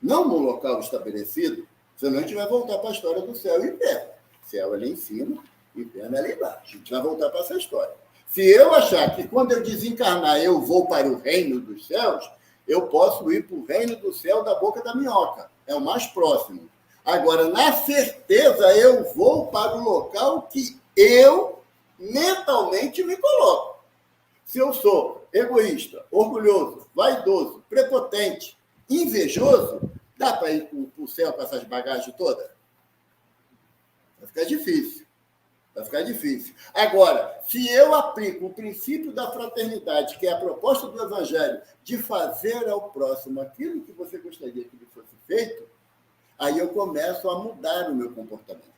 Não no local estabelecido, senão a gente vai voltar para a história do céu e inferno. Céu ali em cima, inferno ali embaixo. A gente vai voltar para essa história. Se eu achar que quando eu desencarnar eu vou para o reino dos céus, eu posso ir para o reino do céu da boca da minhoca. É o mais próximo. Agora, na certeza, eu vou para o local que eu mentalmente me coloco. Se eu sou egoísta, orgulhoso, vaidoso, prepotente, invejoso, dá para ir para o céu com essas bagagens todas? Vai ficar difícil. Vai ficar difícil. Agora, se eu aplico o princípio da fraternidade, que é a proposta do Evangelho, de fazer ao próximo aquilo que você gostaria que lhe fosse feito, aí eu começo a mudar o meu comportamento.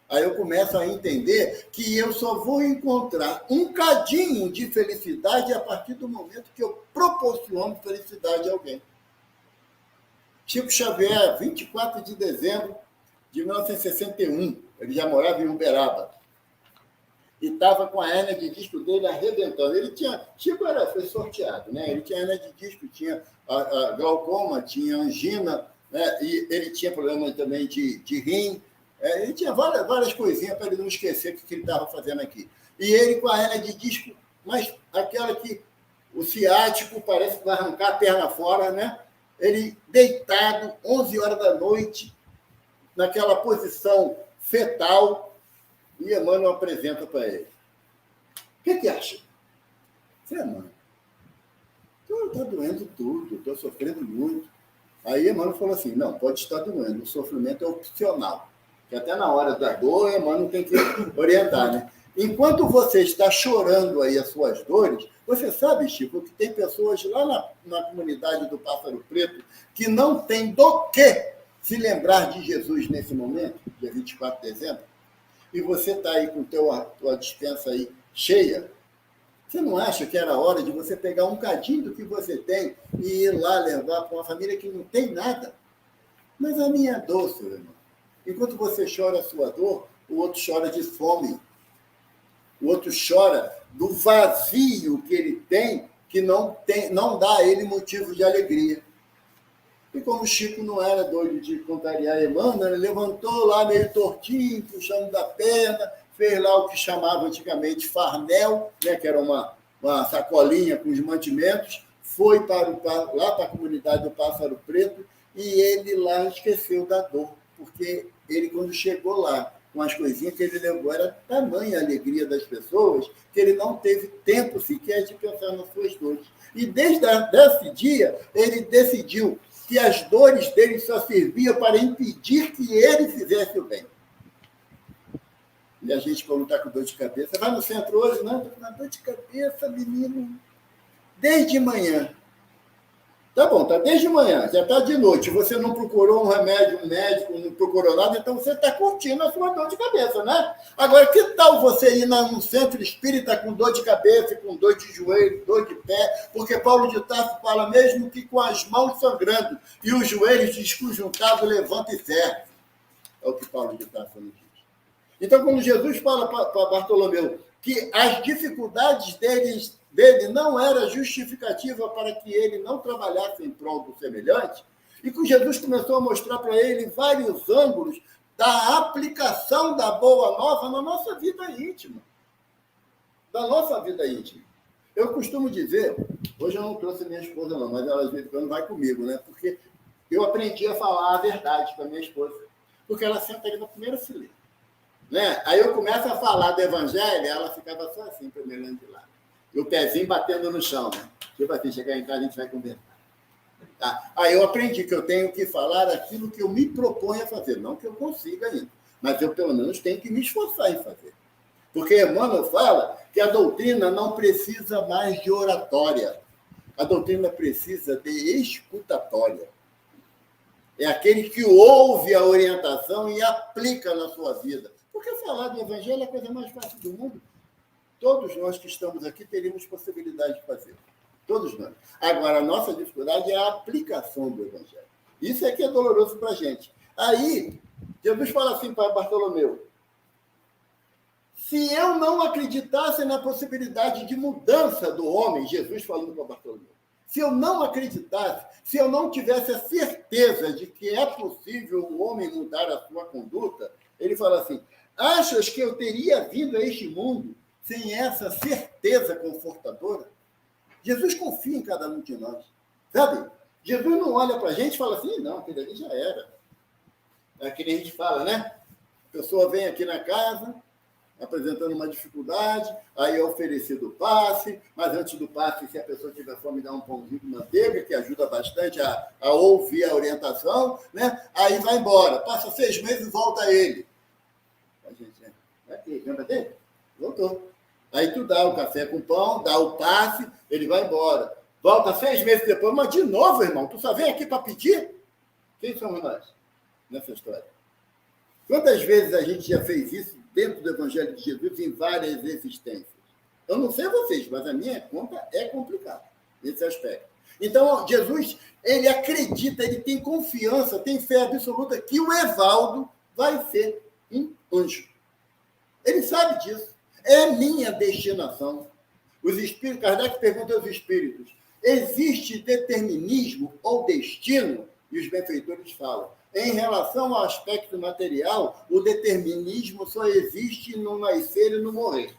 Aí eu começo a entender que eu só vou encontrar um cadinho de felicidade a partir do momento que eu proporciono felicidade a alguém. Chico Xavier, 24 de dezembro de 1961, ele já morava em Uberaba, e estava com a hérnia de disco dele arrebentando. Chico foi sorteado, né? Ele tinha hérnia de disco, tinha a glaucoma, tinha angina, né? E ele tinha problema também de rim. Ele tinha várias coisinhas para ele não esquecer o que ele estava fazendo aqui. E ele com a hérnia de disco, mas aquela que o ciático parece que vai arrancar a perna fora, né? Ele deitado, 11 horas da noite, naquela posição fetal, e Emmanuel apresenta para ele. O que acha? Emmanuel, está doendo tudo, estou sofrendo muito. Aí Emmanuel falou assim: não, pode estar doendo, o sofrimento é opcional. Que até na hora da dor, Emmanuel tem que orientar, né? Enquanto você está chorando aí as suas dores, você sabe, Chico, que tem pessoas lá na comunidade do Pássaro Preto que não tem do que se lembrar de Jesus nesse momento, dia 24 de dezembro, e você está aí com tua dispensa aí cheia, você não acha que era hora de você pegar um cadinho do que você tem e ir lá levar para uma família que não tem nada? Mas a minha dor, seu irmão, enquanto você chora a sua dor, o outro chora de fome. O outro chora do vazio que ele tem, que não dá a ele motivo de alegria. E como o Chico não era doido de contrariar Emmanuel, ele levantou lá meio tortinho, puxando da perna, fez lá o que chamava antigamente farnel, né, que era uma sacolinha com os mantimentos, foi lá para a comunidade do Pássaro Preto, e ele lá esqueceu da dor, porque ele, quando chegou lá, com as coisinhas que ele levou, era tamanha a alegria das pessoas, que ele não teve tempo sequer de pensar nas suas dores. E desde esse dia, ele decidiu que as dores dele só serviam para impedir que ele fizesse o bem. E a gente, quando está com dor de cabeça, vai no centro hoje, não, estou com dor de cabeça, menino, desde manhã. Tá bom, tá desde manhã, já está de noite, você não procurou um remédio, um médico, não procurou nada, então você está curtindo a sua dor de cabeça, né? Agora, que tal você ir no centro espírita com dor de cabeça, com dor de joelho, dor de pé? Porque Paulo de Tarso fala mesmo que com as mãos sangrando e os joelhos desconjuntados, levanta e serve. É o que Paulo de Tarso nos diz. Então, quando Jesus fala para Bartolomeu que as dificuldades dele não era justificativa para que ele não trabalhasse em prol do semelhante, e que Jesus começou a mostrar para ele vários ângulos da aplicação da Boa Nova na nossa vida íntima. Da nossa vida íntima. Eu costumo dizer, hoje eu não trouxe minha esposa não, mas ela às vezes não vai comigo, né? Porque eu aprendi a falar a verdade para minha esposa, porque ela senta ali na primeira fileira. Né? Aí eu começo a falar do evangelho, ela ficava só assim, primeiro de lado. E o pezinho batendo no chão, né? Tipo assim, chegar em casa, a gente vai conversar. Tá? Aí eu aprendi que eu tenho que falar aquilo que eu me proponho a fazer, não que eu consiga ainda, mas eu pelo menos tenho que me esforçar em fazer. Porque Emmanuel fala que a doutrina não precisa mais de oratória, a doutrina precisa de escutatória. É aquele que ouve a orientação e aplica na sua vida. Porque falar do evangelho é a coisa mais fácil do mundo. Todos nós que estamos aqui teríamos possibilidade de fazer. Todos nós. Agora, a nossa dificuldade é a aplicação do evangelho. Isso é que é doloroso para a gente. Aí, Jesus fala assim para Bartolomeu: se eu não acreditasse na possibilidade de mudança do homem, Jesus falando para Bartolomeu, se eu não acreditasse, se eu não tivesse a certeza de que é possível o homem mudar a sua conduta, ele fala assim: achas que eu teria vindo a este mundo sem essa certeza confortadora? Jesus confia em cada um de nós, sabe? Jesus não olha para a gente e fala assim: não, aquele ali já era. É que nem a gente fala, né? A pessoa vem aqui na casa apresentando uma dificuldade, aí é oferecido o passe, mas antes do passe, se a pessoa tiver fome, dá um pãozinho de manteiga, que ajuda bastante a ouvir a orientação, né? Aí vai embora. Passa 6 meses e volta ele. A gente, aqui, lembra dele? Voltou. Aí tu dá o café com pão, dá o passe, ele vai embora. Volta 6 meses depois, mas de novo, irmão, tu só vem aqui para pedir? Quem somos nós nessa história? Quantas vezes a gente já fez isso dentro do Evangelho de Jesus em várias existências? Eu não sei vocês, mas a minha conta é complicada nesse aspecto. Então, Jesus, ele acredita, ele tem confiança, tem fé absoluta que o Evaldo vai ser um anjo. Ele sabe disso. É minha destinação. Os espíritos, Kardec pergunta aos espíritos: existe determinismo ou destino? E os benfeitores falam: em relação ao aspecto material, o determinismo só existe no nascer e no morrer.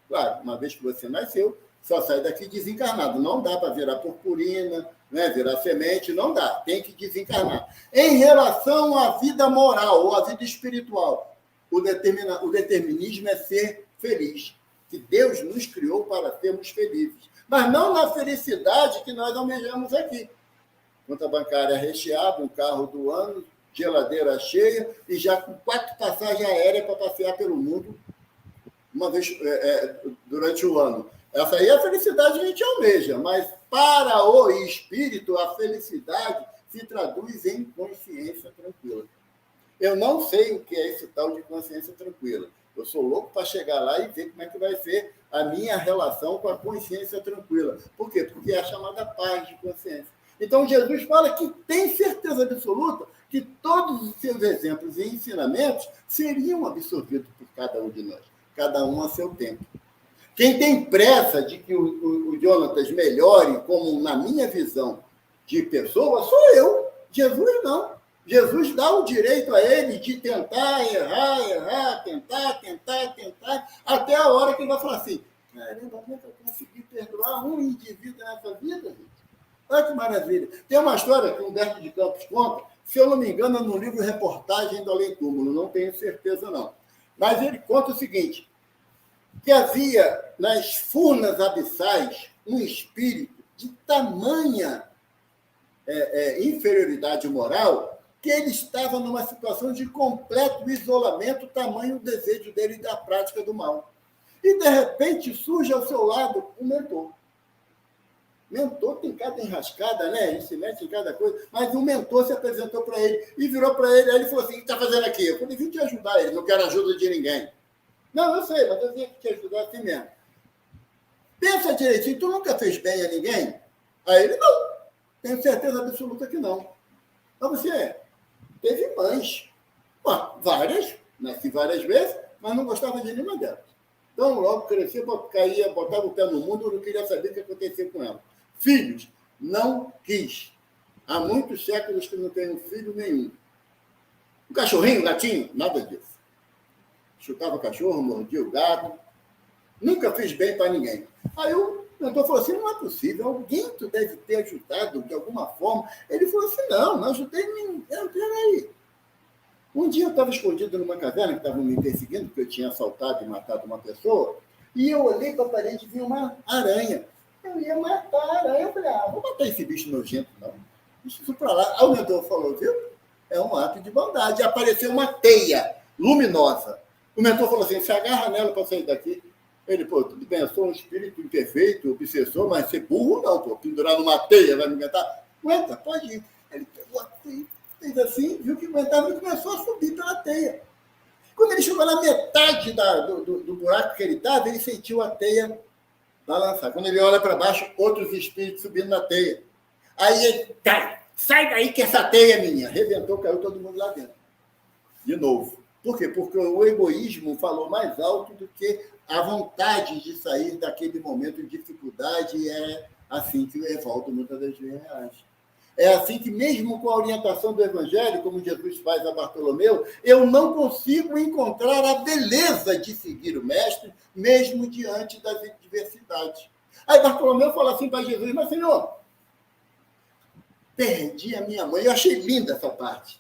Claro, uma vez que você nasceu, só sai daqui desencarnado. Não dá para virar purpurina, né, virar semente, não dá. Tem que desencarnar. Em relação à vida moral ou à vida espiritual, o determinismo é ser feliz. Que Deus nos criou para sermos felizes. Mas não na felicidade que nós almejamos aqui. Conta bancária recheada, um carro do ano, geladeira cheia e já com 4 passagens aéreas para passear pelo mundo uma vez durante o ano. Essa aí é a felicidade que a gente almeja, mas para o espírito, a felicidade se traduz em consciência tranquila. Eu não sei o que é esse tal de consciência tranquila. Eu sou louco para chegar lá e ver como é que vai ser a minha relação com a consciência tranquila. Por quê? Porque é a chamada paz de consciência. Então, Jesus fala que tem certeza absoluta que todos os seus exemplos e ensinamentos seriam absorvidos por cada um de nós, cada um a seu tempo. Quem tem pressa de que o Jonatas melhore, como na minha visão de pessoa, sou eu. Jesus não. Jesus dá o direito a ele de tentar, errar, tentar, até a hora que ele vai falar assim: caramba, como é que eu consegui perdoar um indivíduo nessa vida, gente? Olha que maravilha. Tem uma história que o Humberto de Campos conta, se eu não me engano, no livro Reportagem do Além Túmulo, não tenho certeza não. Mas ele conta o seguinte: que havia nas furnas abissais um espírito de tamanha inferioridade moral que ele estava numa situação de completo isolamento, tamanho o desejo dele da prática do mal. E, de repente, surge ao seu lado um mentor. Mentor tem cada enrascada, né? Ele se mete em cada coisa. Mas um mentor se apresentou para ele e virou para ele. Aí ele falou assim: o que está fazendo aqui? Eu falei: vim te ajudar. Ele: não quero ajuda de ninguém. Não, eu sei, mas eu vim te ajudar assim mesmo. Pensa direitinho, tu nunca fez bem a ninguém? Aí ele: não, tenho certeza absoluta que não. Mas você teve mães. Várias, nasci várias vezes, mas não gostava de nenhuma delas. Então, logo crescia, caía, botava o pé no mundo, eu não queria saber o que acontecia com ela. Filhos, não quis. Há muitos séculos que não tenho filho nenhum. Um cachorrinho, um gatinho, nada disso. Chutava o cachorro, mordia o gato. Nunca fiz bem para ninguém. Aí o mentor falou assim: não é possível, alguém tu deve ter ajudado de alguma forma. Ele falou assim: não ajudei ninguém. Peraí. Um dia eu estava escondido numa caverna que estavam me perseguindo, porque eu tinha assaltado e matado uma pessoa, e eu olhei para a parede e vi uma aranha. Eu ia matar a aranha. Eu falei: vou matar esse bicho nojento, não. Deixa isso para lá. Aí o mentor falou, viu? É um ato de bondade. Apareceu uma teia luminosa. O mentor falou assim, se agarra nela para sair daqui. Ele, pô, tudo bem, eu sou um espírito imperfeito, obsessor, mas ser burro não, pô. Pendurar numa teia, vai me aguentar? Aguenta, pode ir. Ele pegou a teia, fez assim, viu que aguentava e começou a subir pela teia. Quando ele chegou na metade do buraco que ele estava, ele sentiu a teia balançar. Quando ele olha para baixo, outros espíritos subindo na teia. Aí ele, sai daí que essa teia é minha. Arrebentou, caiu todo mundo lá dentro. De novo. Por quê? Porque o egoísmo falou mais alto do que a vontade de sair daquele momento de dificuldade. E é assim que o Evaldo muitas das vezes reage. É assim que, mesmo com a orientação do Evangelho, como Jesus faz a Bartolomeu, eu não consigo encontrar a beleza de seguir o Mestre, mesmo diante das adversidades. Aí Bartolomeu fala assim para Jesus, mas, Senhor, perdi a minha mãe. Eu achei linda essa parte.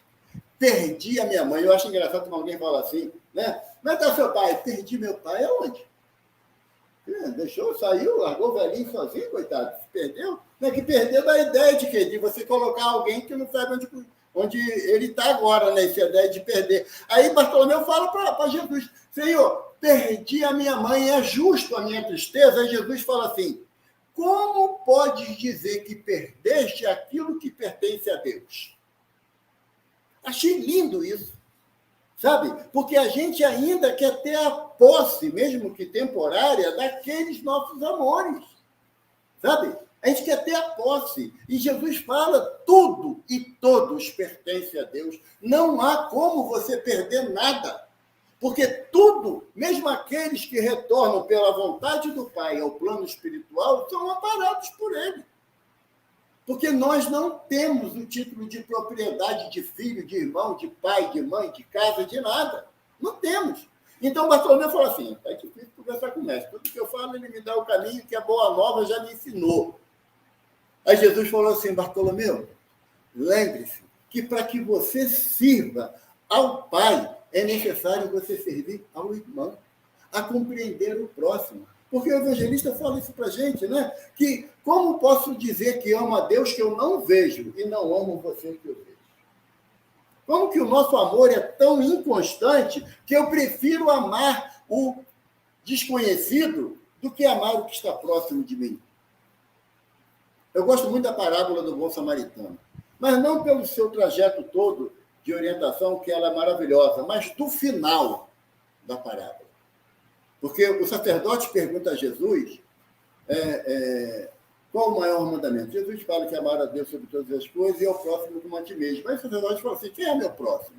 Perdi a minha mãe. Eu acho engraçado quando alguém fala assim, né? Mas está seu pai? Perdi meu pai. Aonde? Deixou, saiu, largou o velhinho sozinho, coitado. Se perdeu. Não é que perdeu da ideia de quê? De você colocar alguém que não sabe onde ele está agora, né? Essa ideia de perder. Aí Bartolomeu fala para Jesus, Senhor, perdi a minha mãe, é justo a minha tristeza. Aí Jesus fala assim, como podes dizer que perdeste aquilo que pertence a Deus? Achei lindo isso, sabe? Porque a gente ainda quer ter a posse, mesmo que temporária, daqueles nossos amores, sabe? A gente quer ter a posse. E Jesus fala, tudo e todos pertencem a Deus. Não há como você perder nada. Porque tudo, mesmo aqueles que retornam pela vontade do Pai ao plano espiritual, são amparados por Ele. Porque nós não temos o título de propriedade de filho, de irmão, de pai, de mãe, de casa, de nada. Não temos. Então, Bartolomeu falou assim, é difícil conversar com o mestre. Tudo que eu falo, ele me dá o caminho que a Boa Nova já me ensinou. Aí Jesus falou assim, Bartolomeu, lembre-se que para que você sirva ao Pai, é necessário você servir ao irmão, a compreender o próximo. Porque o evangelista fala isso para a gente, né? Que como posso dizer que amo a Deus que eu não vejo e não amo você que eu vejo? Como que o nosso amor é tão inconstante que eu prefiro amar o desconhecido do que amar o que está próximo de mim? Eu gosto muito da parábola do bom samaritano, mas não pelo seu trajeto todo de orientação, que ela é maravilhosa, mas do final da parábola. Porque o sacerdote pergunta a Jesus qual o maior mandamento. Jesus fala que amar a Deus sobre todas as coisas e ao próximo como a ti mesmo. Mas o sacerdote fala assim, quem é meu próximo?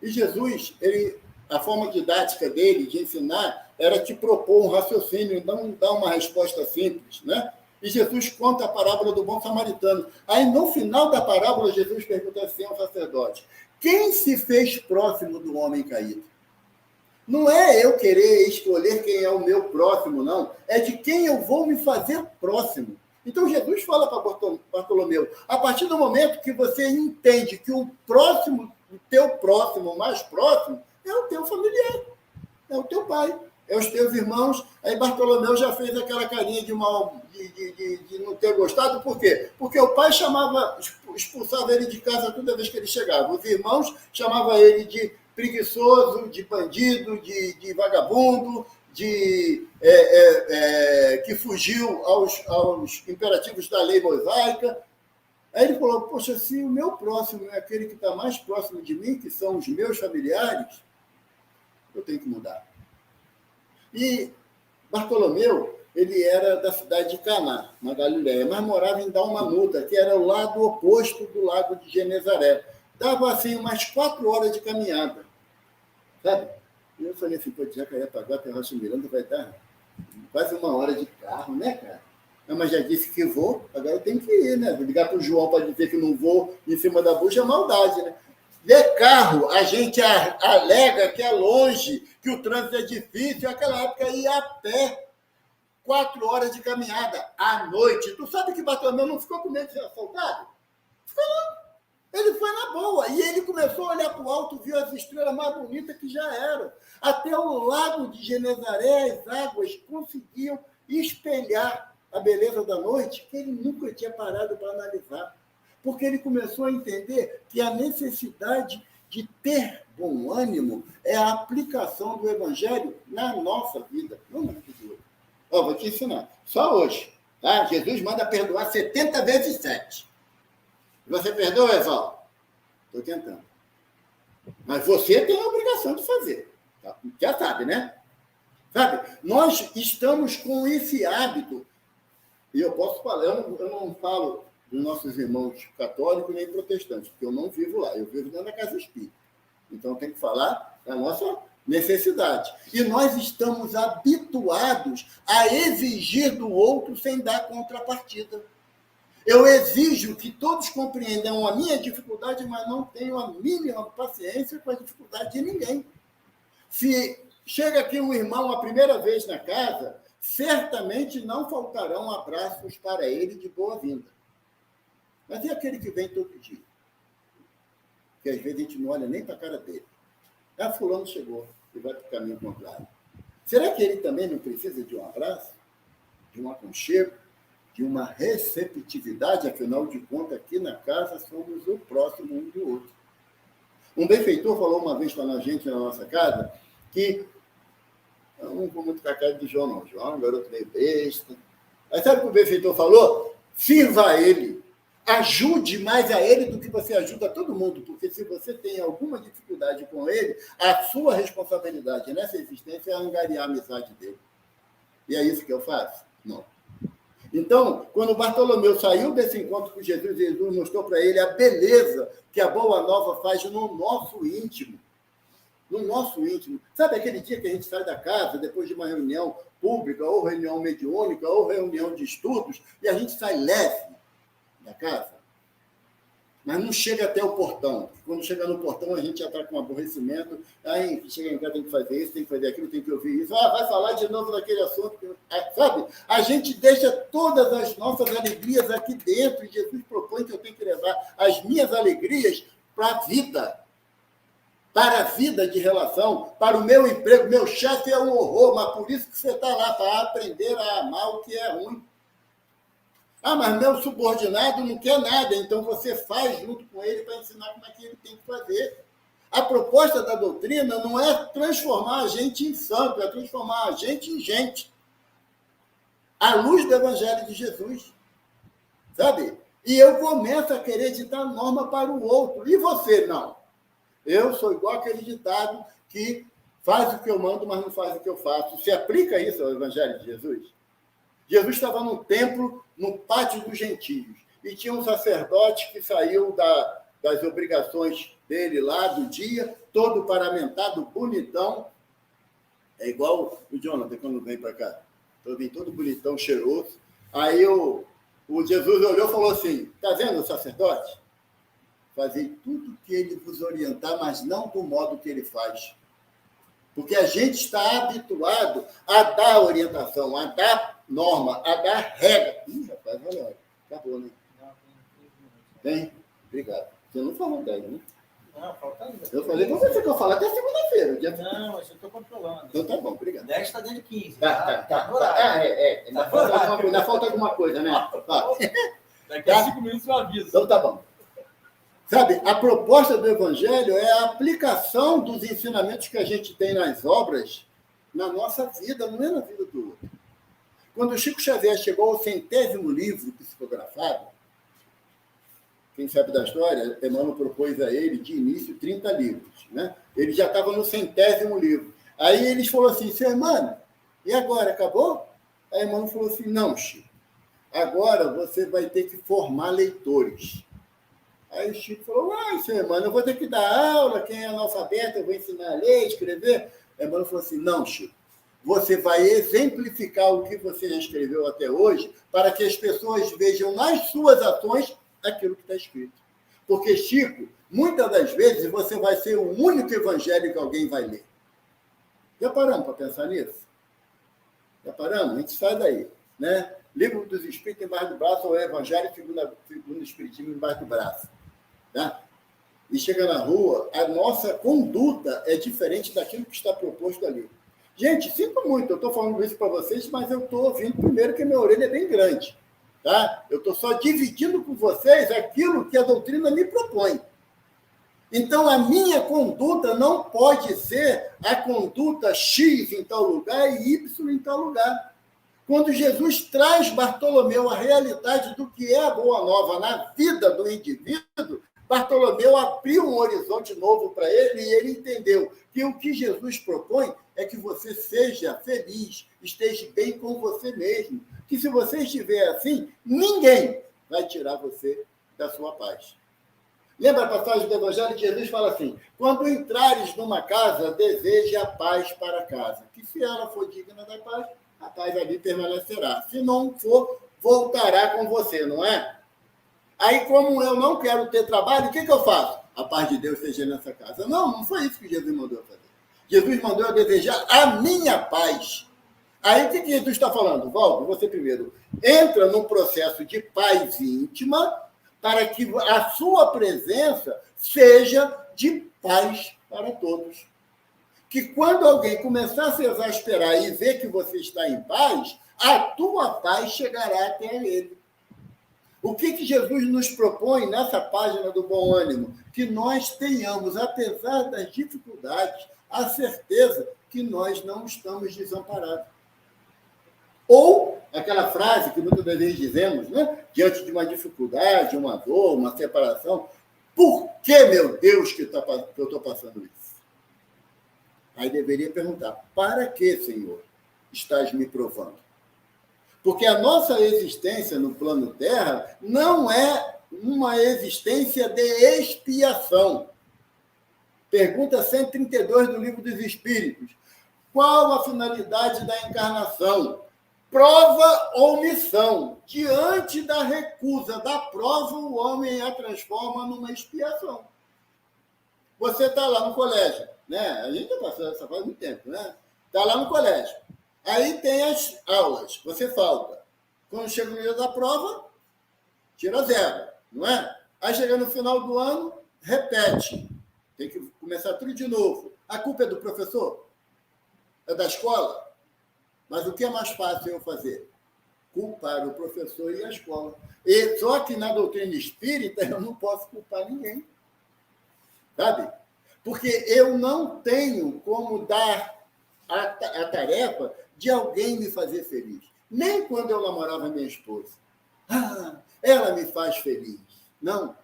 E Jesus, a forma didática dele de ensinar era te propor um raciocínio, não dar uma resposta simples, né? E Jesus conta a parábola do bom samaritano. Aí, no final da parábola, Jesus pergunta assim ao sacerdote, quem se fez próximo do homem caído? Não é eu querer escolher quem é o meu próximo, não. É de quem eu vou me fazer próximo. Então, Jesus fala para Bartolomeu, a partir do momento que você entende que o teu próximo, mais próximo, é o teu familiar, é o teu pai, é os teus irmãos. Aí Bartolomeu já fez aquela carinha de não ter gostado. Por quê? Porque o pai expulsava ele de casa toda vez que ele chegava. Os irmãos chamavam ele de preguiçoso, de bandido, de vagabundo, que fugiu aos imperativos da lei mosaica. Aí ele falou, poxa, se o meu próximo é aquele que está mais próximo de mim, que são os meus familiares, eu tenho que mudar. E Bartolomeu, ele era da cidade de Caná, na Galileia, mas morava em Dalmanuta, que era o lado oposto do lago de Genezaré. Dava, assim, umas 4 horas de caminhada, sabe? E eu falei assim, pô, já que eu ia pagar até Rocha Miranda, vai dar quase 1 hora de carro, né, cara? Não, mas já disse que vou, agora eu tenho que ir, né? Vou ligar para o João para dizer que não vou em cima da bucha, é maldade, né? De carro, a gente alega que é longe, que o trânsito é difícil. Naquela época ia a pé, 4 horas de caminhada, à noite. Tu sabe que Bartolomeu não ficou com medo de ser assaltado? Ficou não. Ele foi na boa. E ele começou a olhar para o alto, viu as estrelas mais bonitas que já eram. Até o lago de Genezaré, as águas conseguiam espelhar a beleza da noite, que ele nunca tinha parado para analisar. Porque ele começou a entender que a necessidade de ter bom ânimo é a aplicação do Evangelho na nossa vida, não na vida do outro. Vou te ensinar. Só hoje. Tá? Jesus manda perdoar 70 vezes 7. Você perdoa, Evaldo? Estou tentando. Mas você tem a obrigação de fazer. Já sabe, né? Sabe? Nós estamos com esse hábito, e eu posso falar, eu não falo dos nossos irmãos católicos nem protestantes, porque eu não vivo lá, eu vivo dentro da casa espírita. Então, tem que falar da nossa necessidade. E nós estamos habituados a exigir do outro sem dar contrapartida. Eu exijo que todos compreendam a minha dificuldade, mas não tenho a mínima paciência com a dificuldade de ninguém. Se chega aqui um irmão a primeira vez na casa, certamente não faltarão abraços para ele de boa-vinda. Mas e aquele que vem todo dia? Que às vezes a gente não olha nem para a cara dele. Fulano chegou e vai para o caminho contrário. Será que ele também não precisa de um abraço? De um aconchego? De uma receptividade? Afinal de contas, aqui na casa somos o próximo um do outro. Um benfeitor falou uma vez para a gente na nossa casa que... Eu não vou muito com a cara do João, não. João é um garoto meio besta. Mas sabe o que o benfeitor falou? Sirva a ele. Ajude mais a ele do que você ajuda a todo mundo, porque se você tem alguma dificuldade com ele, a sua responsabilidade nessa existência é angariar a amizade dele. E é isso que eu faço? Não. Então, quando Bartolomeu saiu desse encontro com Jesus, Jesus mostrou para ele a beleza que a Boa Nova faz no nosso íntimo. No nosso íntimo. Sabe aquele dia que a gente sai da casa, depois de uma reunião pública, ou reunião mediúnica, ou reunião de estudos, e a gente sai leve da casa, mas não chega até o portão. Quando chega no portão, a gente já está com aborrecimento. Aí, chega em casa, tem que fazer isso, tem que fazer aquilo, tem que ouvir isso. Vai falar de novo daquele assunto. Sabe? A gente deixa todas as nossas alegrias aqui dentro, e Jesus propõe que eu tenho que levar as minhas alegrias para a vida. Para a vida de relação, para o meu emprego. Meu chefe é um horror, mas por isso que você está lá, para aprender a amar o que é ruim. Mas meu subordinado não quer nada, então você faz junto com ele para ensinar como é que ele tem que fazer. A proposta da doutrina não é transformar a gente em santo, é transformar a gente em gente. À luz do Evangelho de Jesus. Sabe? E eu começo a querer ditar norma para o outro. E você, não? Eu sou igual aquele ditado que faz o que eu mando, mas não faz o que eu faço. Você aplica isso ao Evangelho de Jesus? Jesus estava no templo, no pátio dos gentios, e tinha um sacerdote que saiu das obrigações dele lá do dia, todo paramentado, bonitão. É igual o Jonathan quando vem para cá. Vem todo bonitão, cheiroso. Aí o Jesus olhou e falou assim, está vendo o sacerdote? Fazei tudo o que ele vos orientar, mas não do modo que ele faz. Porque a gente está habituado a dar orientação, a dar norma, a dar regra. Rapaz, olha, acabou, né? Tem? Obrigado. Você não falou 10, né? Não, falta ainda. Eu falei, não sei que eu falar até segunda-feira. Não, mas eu estou controlando. Então tá bom, obrigado. 10 está dentro de 15. Tá. Tá. Ainda falta alguma coisa, né? Tá. Daqui a 5 minutos eu aviso. Então tá bom. Sabe, a proposta do Evangelho é a aplicação dos ensinamentos que a gente tem nas obras na nossa vida, não é na vida do outro. Quando o Chico Xavier chegou ao 100º livro psicografado, quem sabe da história, Emmanuel propôs a ele, de início, 30 livros. Né? Ele já estava no 100º livro. Aí eles falaram assim, seu Emmanuel, e agora, acabou? Aí Emmanuel falou assim, não, Chico, agora você vai ter que formar leitores. Aí o Chico falou, seu Emmanuel, eu vou ter que dar aula, quem é analfabeto, eu vou ensinar a ler, escrever. Emmanuel falou assim, não, Chico, você vai exemplificar o que você já escreveu até hoje para que as pessoas vejam nas suas ações aquilo que está escrito. Porque, Chico, muitas das vezes você vai ser o único evangelho que alguém vai ler. Já paramos para pensar nisso? Já paramos? A gente sai daí, né? Livro dos Espíritos embaixo do braço, ou Evangelho segundo o Espiritismo embaixo do braço. Tá? E chega na rua, a nossa conduta é diferente daquilo que está proposto ali. Gente, sinto muito, eu estou falando isso para vocês, mas eu estou ouvindo primeiro que minha orelha é bem grande. Tá? Eu estou só dividindo com vocês aquilo que a doutrina me propõe. Então, a minha conduta não pode ser a conduta X em tal lugar e Y em tal lugar. Quando Jesus traz Bartolomeu a realidade do que é a Boa Nova na vida do indivíduo, Bartolomeu abriu um horizonte novo para ele e ele entendeu que o que Jesus propõe é que você seja feliz, esteja bem com você mesmo. Que se você estiver assim, ninguém vai tirar você da sua paz. Lembra a passagem do Evangelho que Jesus fala assim: quando entrares numa casa, deseje a paz para casa. Que se ela for digna da paz, a paz ali permanecerá. Se não for, voltará com você, não é? Aí, como eu não quero ter trabalho, o que eu faço? A paz de Deus seja nessa casa. Não foi isso que Jesus mandou eu fazer. Jesus mandou eu desejar a minha paz. Aí, o que Jesus está falando? Valdo, você primeiro entra num processo de paz íntima para que a sua presença seja de paz para todos. Que quando alguém começar a se exasperar e ver que você está em paz, a tua paz chegará até ele. O que Jesus nos propõe nessa página do Bom Ânimo? Que nós tenhamos, apesar das dificuldades, a certeza que nós não estamos desamparados. Ou aquela frase que muitas vezes dizemos, né? Diante de uma dificuldade, uma dor, uma separação, por que, meu Deus, que eu estou passando isso? Aí deveria perguntar, para que, Senhor, estás me provando? Porque a nossa existência no plano Terra não é uma existência de expiação. Pergunta 132 do Livro dos Espíritos. Qual a finalidade da encarnação? Prova ou missão? Diante da recusa da prova, o homem a transforma numa expiação. Você está lá no colégio, né? A gente já passou essa fase há muito tempo, né? Está lá no colégio. Aí tem as aulas, você falta. Quando chega no dia da prova, tira 0, não é? Aí chega no final do ano, repete. Tem que começar tudo de novo. A culpa é do professor? É da escola? Mas o que é mais fácil eu fazer? Culpar o professor e a escola. E só que na doutrina espírita eu não posso culpar ninguém. Sabe? Porque eu não tenho como dar a tarefa de alguém me fazer feliz. Nem quando eu namorava minha esposa. Ela me faz feliz. Não.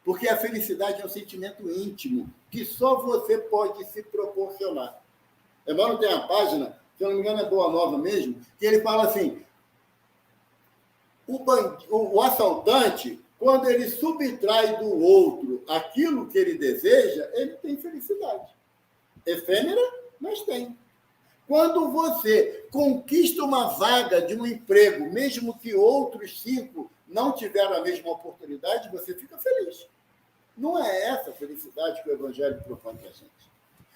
Porque a felicidade é um sentimento íntimo que só você pode se proporcionar. Embora tenha uma página, se eu não me engano é Boa Nova mesmo, que ele fala assim, o assaltante, quando ele subtrai do outro aquilo que ele deseja, ele tem felicidade. Efêmera, mas tem. Quando você conquista uma vaga de um emprego, mesmo que outros 5 não tiveram a mesma oportunidade, você fica feliz. Não é essa a felicidade que o Evangelho propõe para a gente.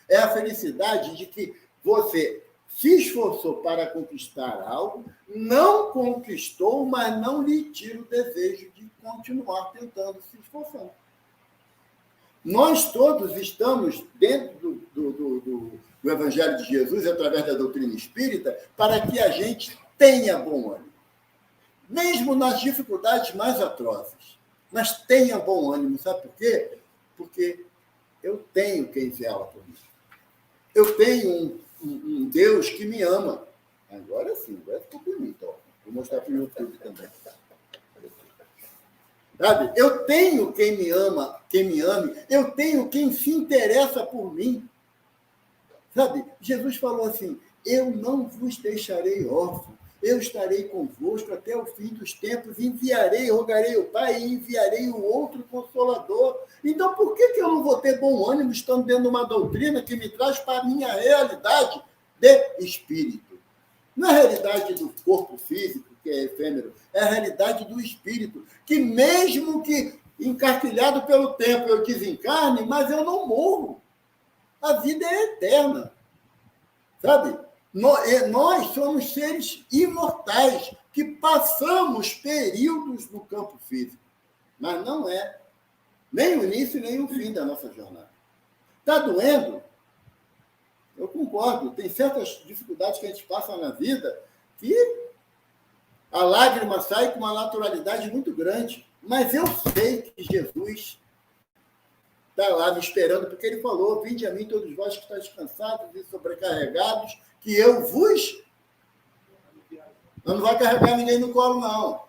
É a felicidade de que você se esforçou para conquistar algo, não conquistou, mas não lhe tira o desejo de continuar tentando, se esforçando. Nós todos estamos dentro do Evangelho de Jesus, através da doutrina espírita, para que a gente tenha bom ânimo. Mesmo nas dificuldades mais atrozes. Mas tenha bom ânimo. Sabe por quê? Porque eu tenho quem vela por mim. Eu tenho um Deus que me ama. Agora sim, agora ficou bonito. Ó. Vou mostrar para o YouTube também. Sabe? Eu tenho quem me ama, quem me ame. Eu tenho quem se interessa por mim. Sabe? Jesus falou assim, eu não vos deixarei órfãos. Eu estarei convosco até o fim dos tempos, enviarei, rogarei ao Pai e enviarei o outro Consolador. Então, por que eu não vou ter bom ânimo estando dentro de uma doutrina que me traz para a minha realidade de espírito? Não é a realidade do corpo físico, que é efêmero, é a realidade do espírito, que mesmo que encarquilhado pelo tempo eu desencarne, mas eu não morro. A vida é eterna. Sabe? Nós somos seres imortais que passamos períodos no campo físico, mas não é nem o início nem o fim da nossa jornada. Está doendo? Eu concordo. Tem certas dificuldades que a gente passa na vida que a lágrima sai com uma naturalidade muito grande. Mas eu sei que Jesus está lá me esperando, porque ele falou: vinde a mim todos vós que estáis cansados e sobrecarregados, que eu vos... Não vai carregar ninguém no colo, não.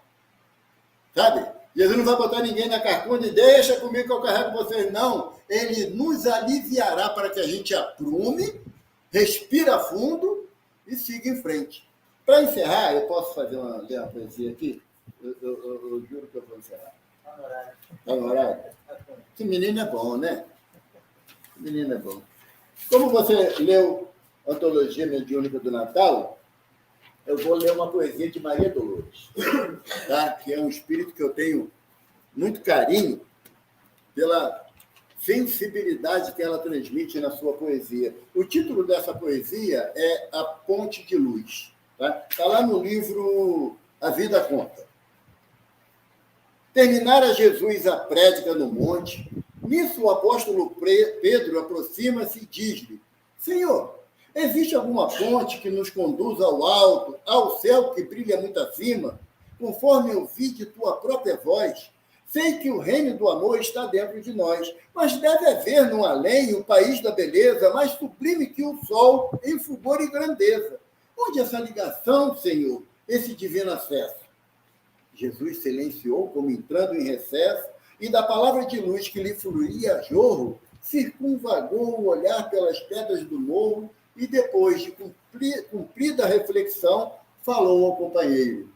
Sabe? Jesus não vai botar ninguém na carcunda e deixa comigo que eu carrego vocês. Não. Ele nos aliviará para que a gente aprume, respira fundo e siga em frente. Para encerrar, eu posso ler uma poesia aqui? Eu juro que eu vou encerrar. Está no horário? Esse menino é bom, né? Esse menino é bom. Como você leu a Antologia Mediúnica do Natal, eu vou ler uma poesia de Maria Dolores, tá? Que é um espírito que eu tenho muito carinho pela sensibilidade que ela transmite na sua poesia. O título dessa poesia é A Ponte de Luz. Está lá no livro A Vida Conta. Terminara Jesus a prédica no monte. Nisso o apóstolo Pedro aproxima-se e diz-lhe: Senhor, existe alguma ponte que nos conduza ao alto, ao céu que brilha muito acima? Conforme eu vi de tua própria voz, sei que o reino do amor está dentro de nós, mas deve haver no além o país da beleza mais sublime que o sol em fulgor e grandeza. Onde essa ligação, Senhor, esse divino acesso? Jesus silenciou, como entrando em recesso, e da palavra de luz que lhe fluía a jorro, circunvagou o olhar pelas pedras do morro e, depois de cumprida a reflexão, falou ao companheiro: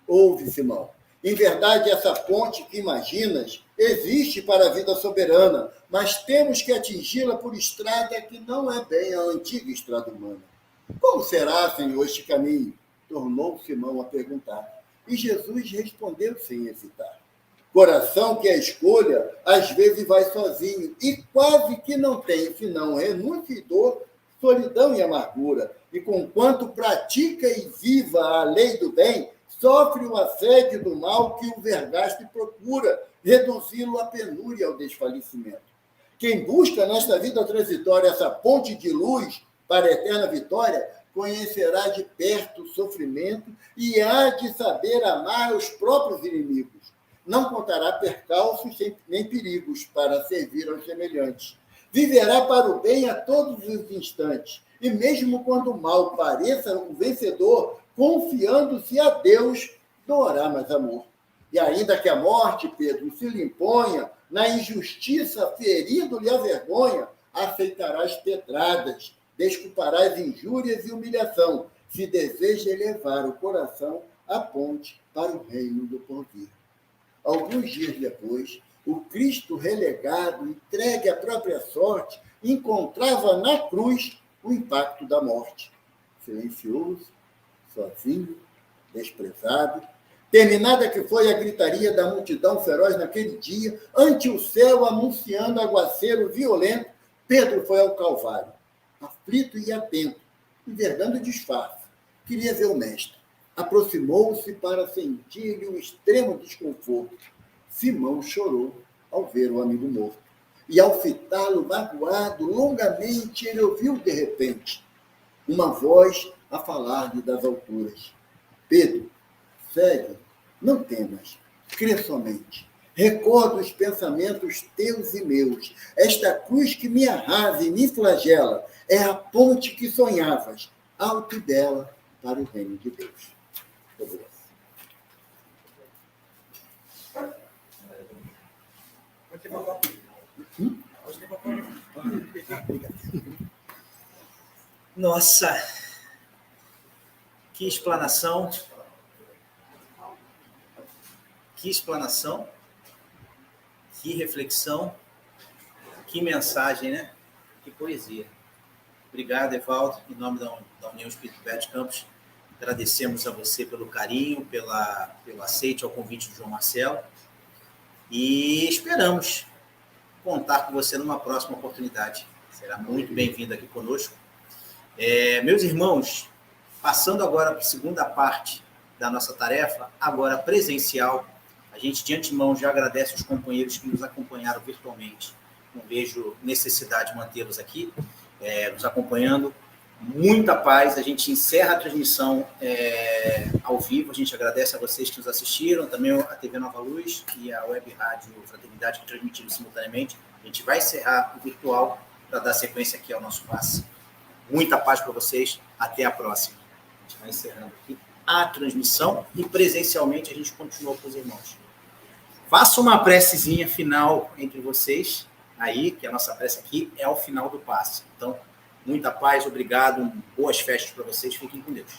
Ouve, Simão, em verdade essa ponte que imaginas existe para a vida soberana, mas temos que atingi-la por estrada que não é bem a antiga estrada humana. Como será, Senhor, este caminho? Tornou Simão a perguntar. E Jesus respondeu sem hesitar. Coração que a escolha, às vezes vai sozinho, e quase que não tem, senão renúncia e dor, solidão e amargura. E conquanto pratica e viva a lei do bem, sofre o assédio do mal que o vergaste procura, reduzi-lo à penúria e ao desfalecimento. Quem busca nesta vida transitória essa ponte de luz para a eterna vitória, conhecerá de perto o sofrimento e há de saber amar os próprios inimigos. Não contará percalços nem perigos para servir aos semelhantes. Viverá para o bem a todos os instantes, e mesmo quando o mal pareça o vencedor, confiando-se a Deus, doará mais amor. E ainda que a morte, Pedro, se lhe imponha, na injustiça, ferindo-lhe a vergonha, aceitarás pedradas, desculparás injúrias e humilhação, se deseja elevar o coração à ponte para o reino do porvir. Alguns dias depois, o Cristo relegado, entregue à própria sorte, encontrava na cruz o impacto da morte. Silencioso, sozinho, desprezado, terminada que foi a gritaria da multidão feroz naquele dia, ante o céu anunciando aguaceiro violento, Pedro foi ao Calvário, aflito e atento, envergando disfarce. Queria ver o mestre. Aproximou-se para sentir-lhe um extremo desconforto. Simão chorou ao ver o amigo morto. E ao fitá-lo magoado, longamente, ele ouviu de repente uma voz a falar-lhe das alturas. Pedro, segue, não temas, crê somente. Recorda os pensamentos teus e meus. Esta cruz que me arrasa e me flagela é a ponte que sonhavas, alta e bela, para o reino de Deus. Nossa, que explanação, que reflexão, que mensagem, né? Que poesia. Obrigado, Evaldo, em nome da União Espírito Velho de Campos. Agradecemos a você pelo carinho, pelo aceite ao convite do João Marcelo e esperamos contar com você numa próxima oportunidade. Será muito bem-vindo aqui conosco. Meus irmãos, passando agora para a segunda parte da nossa tarefa, agora presencial, a gente de antemão já agradece os companheiros que nos acompanharam virtualmente. Não vejo necessidade de mantê-los aqui, nos acompanhando. Muita paz. A gente encerra a transmissão ao vivo. A gente agradece a vocês que nos assistiram, também a TV Nova Luz e a Web Rádio Fraternidade que transmitiram simultaneamente. A gente vai encerrar o virtual para dar sequência aqui ao nosso passe. Muita paz para vocês. Até a próxima. A gente vai encerrando aqui a transmissão e presencialmente a gente continua com os irmãos. Faça uma precezinha final entre vocês aí, que a nossa prece aqui é ao final do passe. Então, muita paz, obrigado, boas festas para vocês, fiquem com Deus.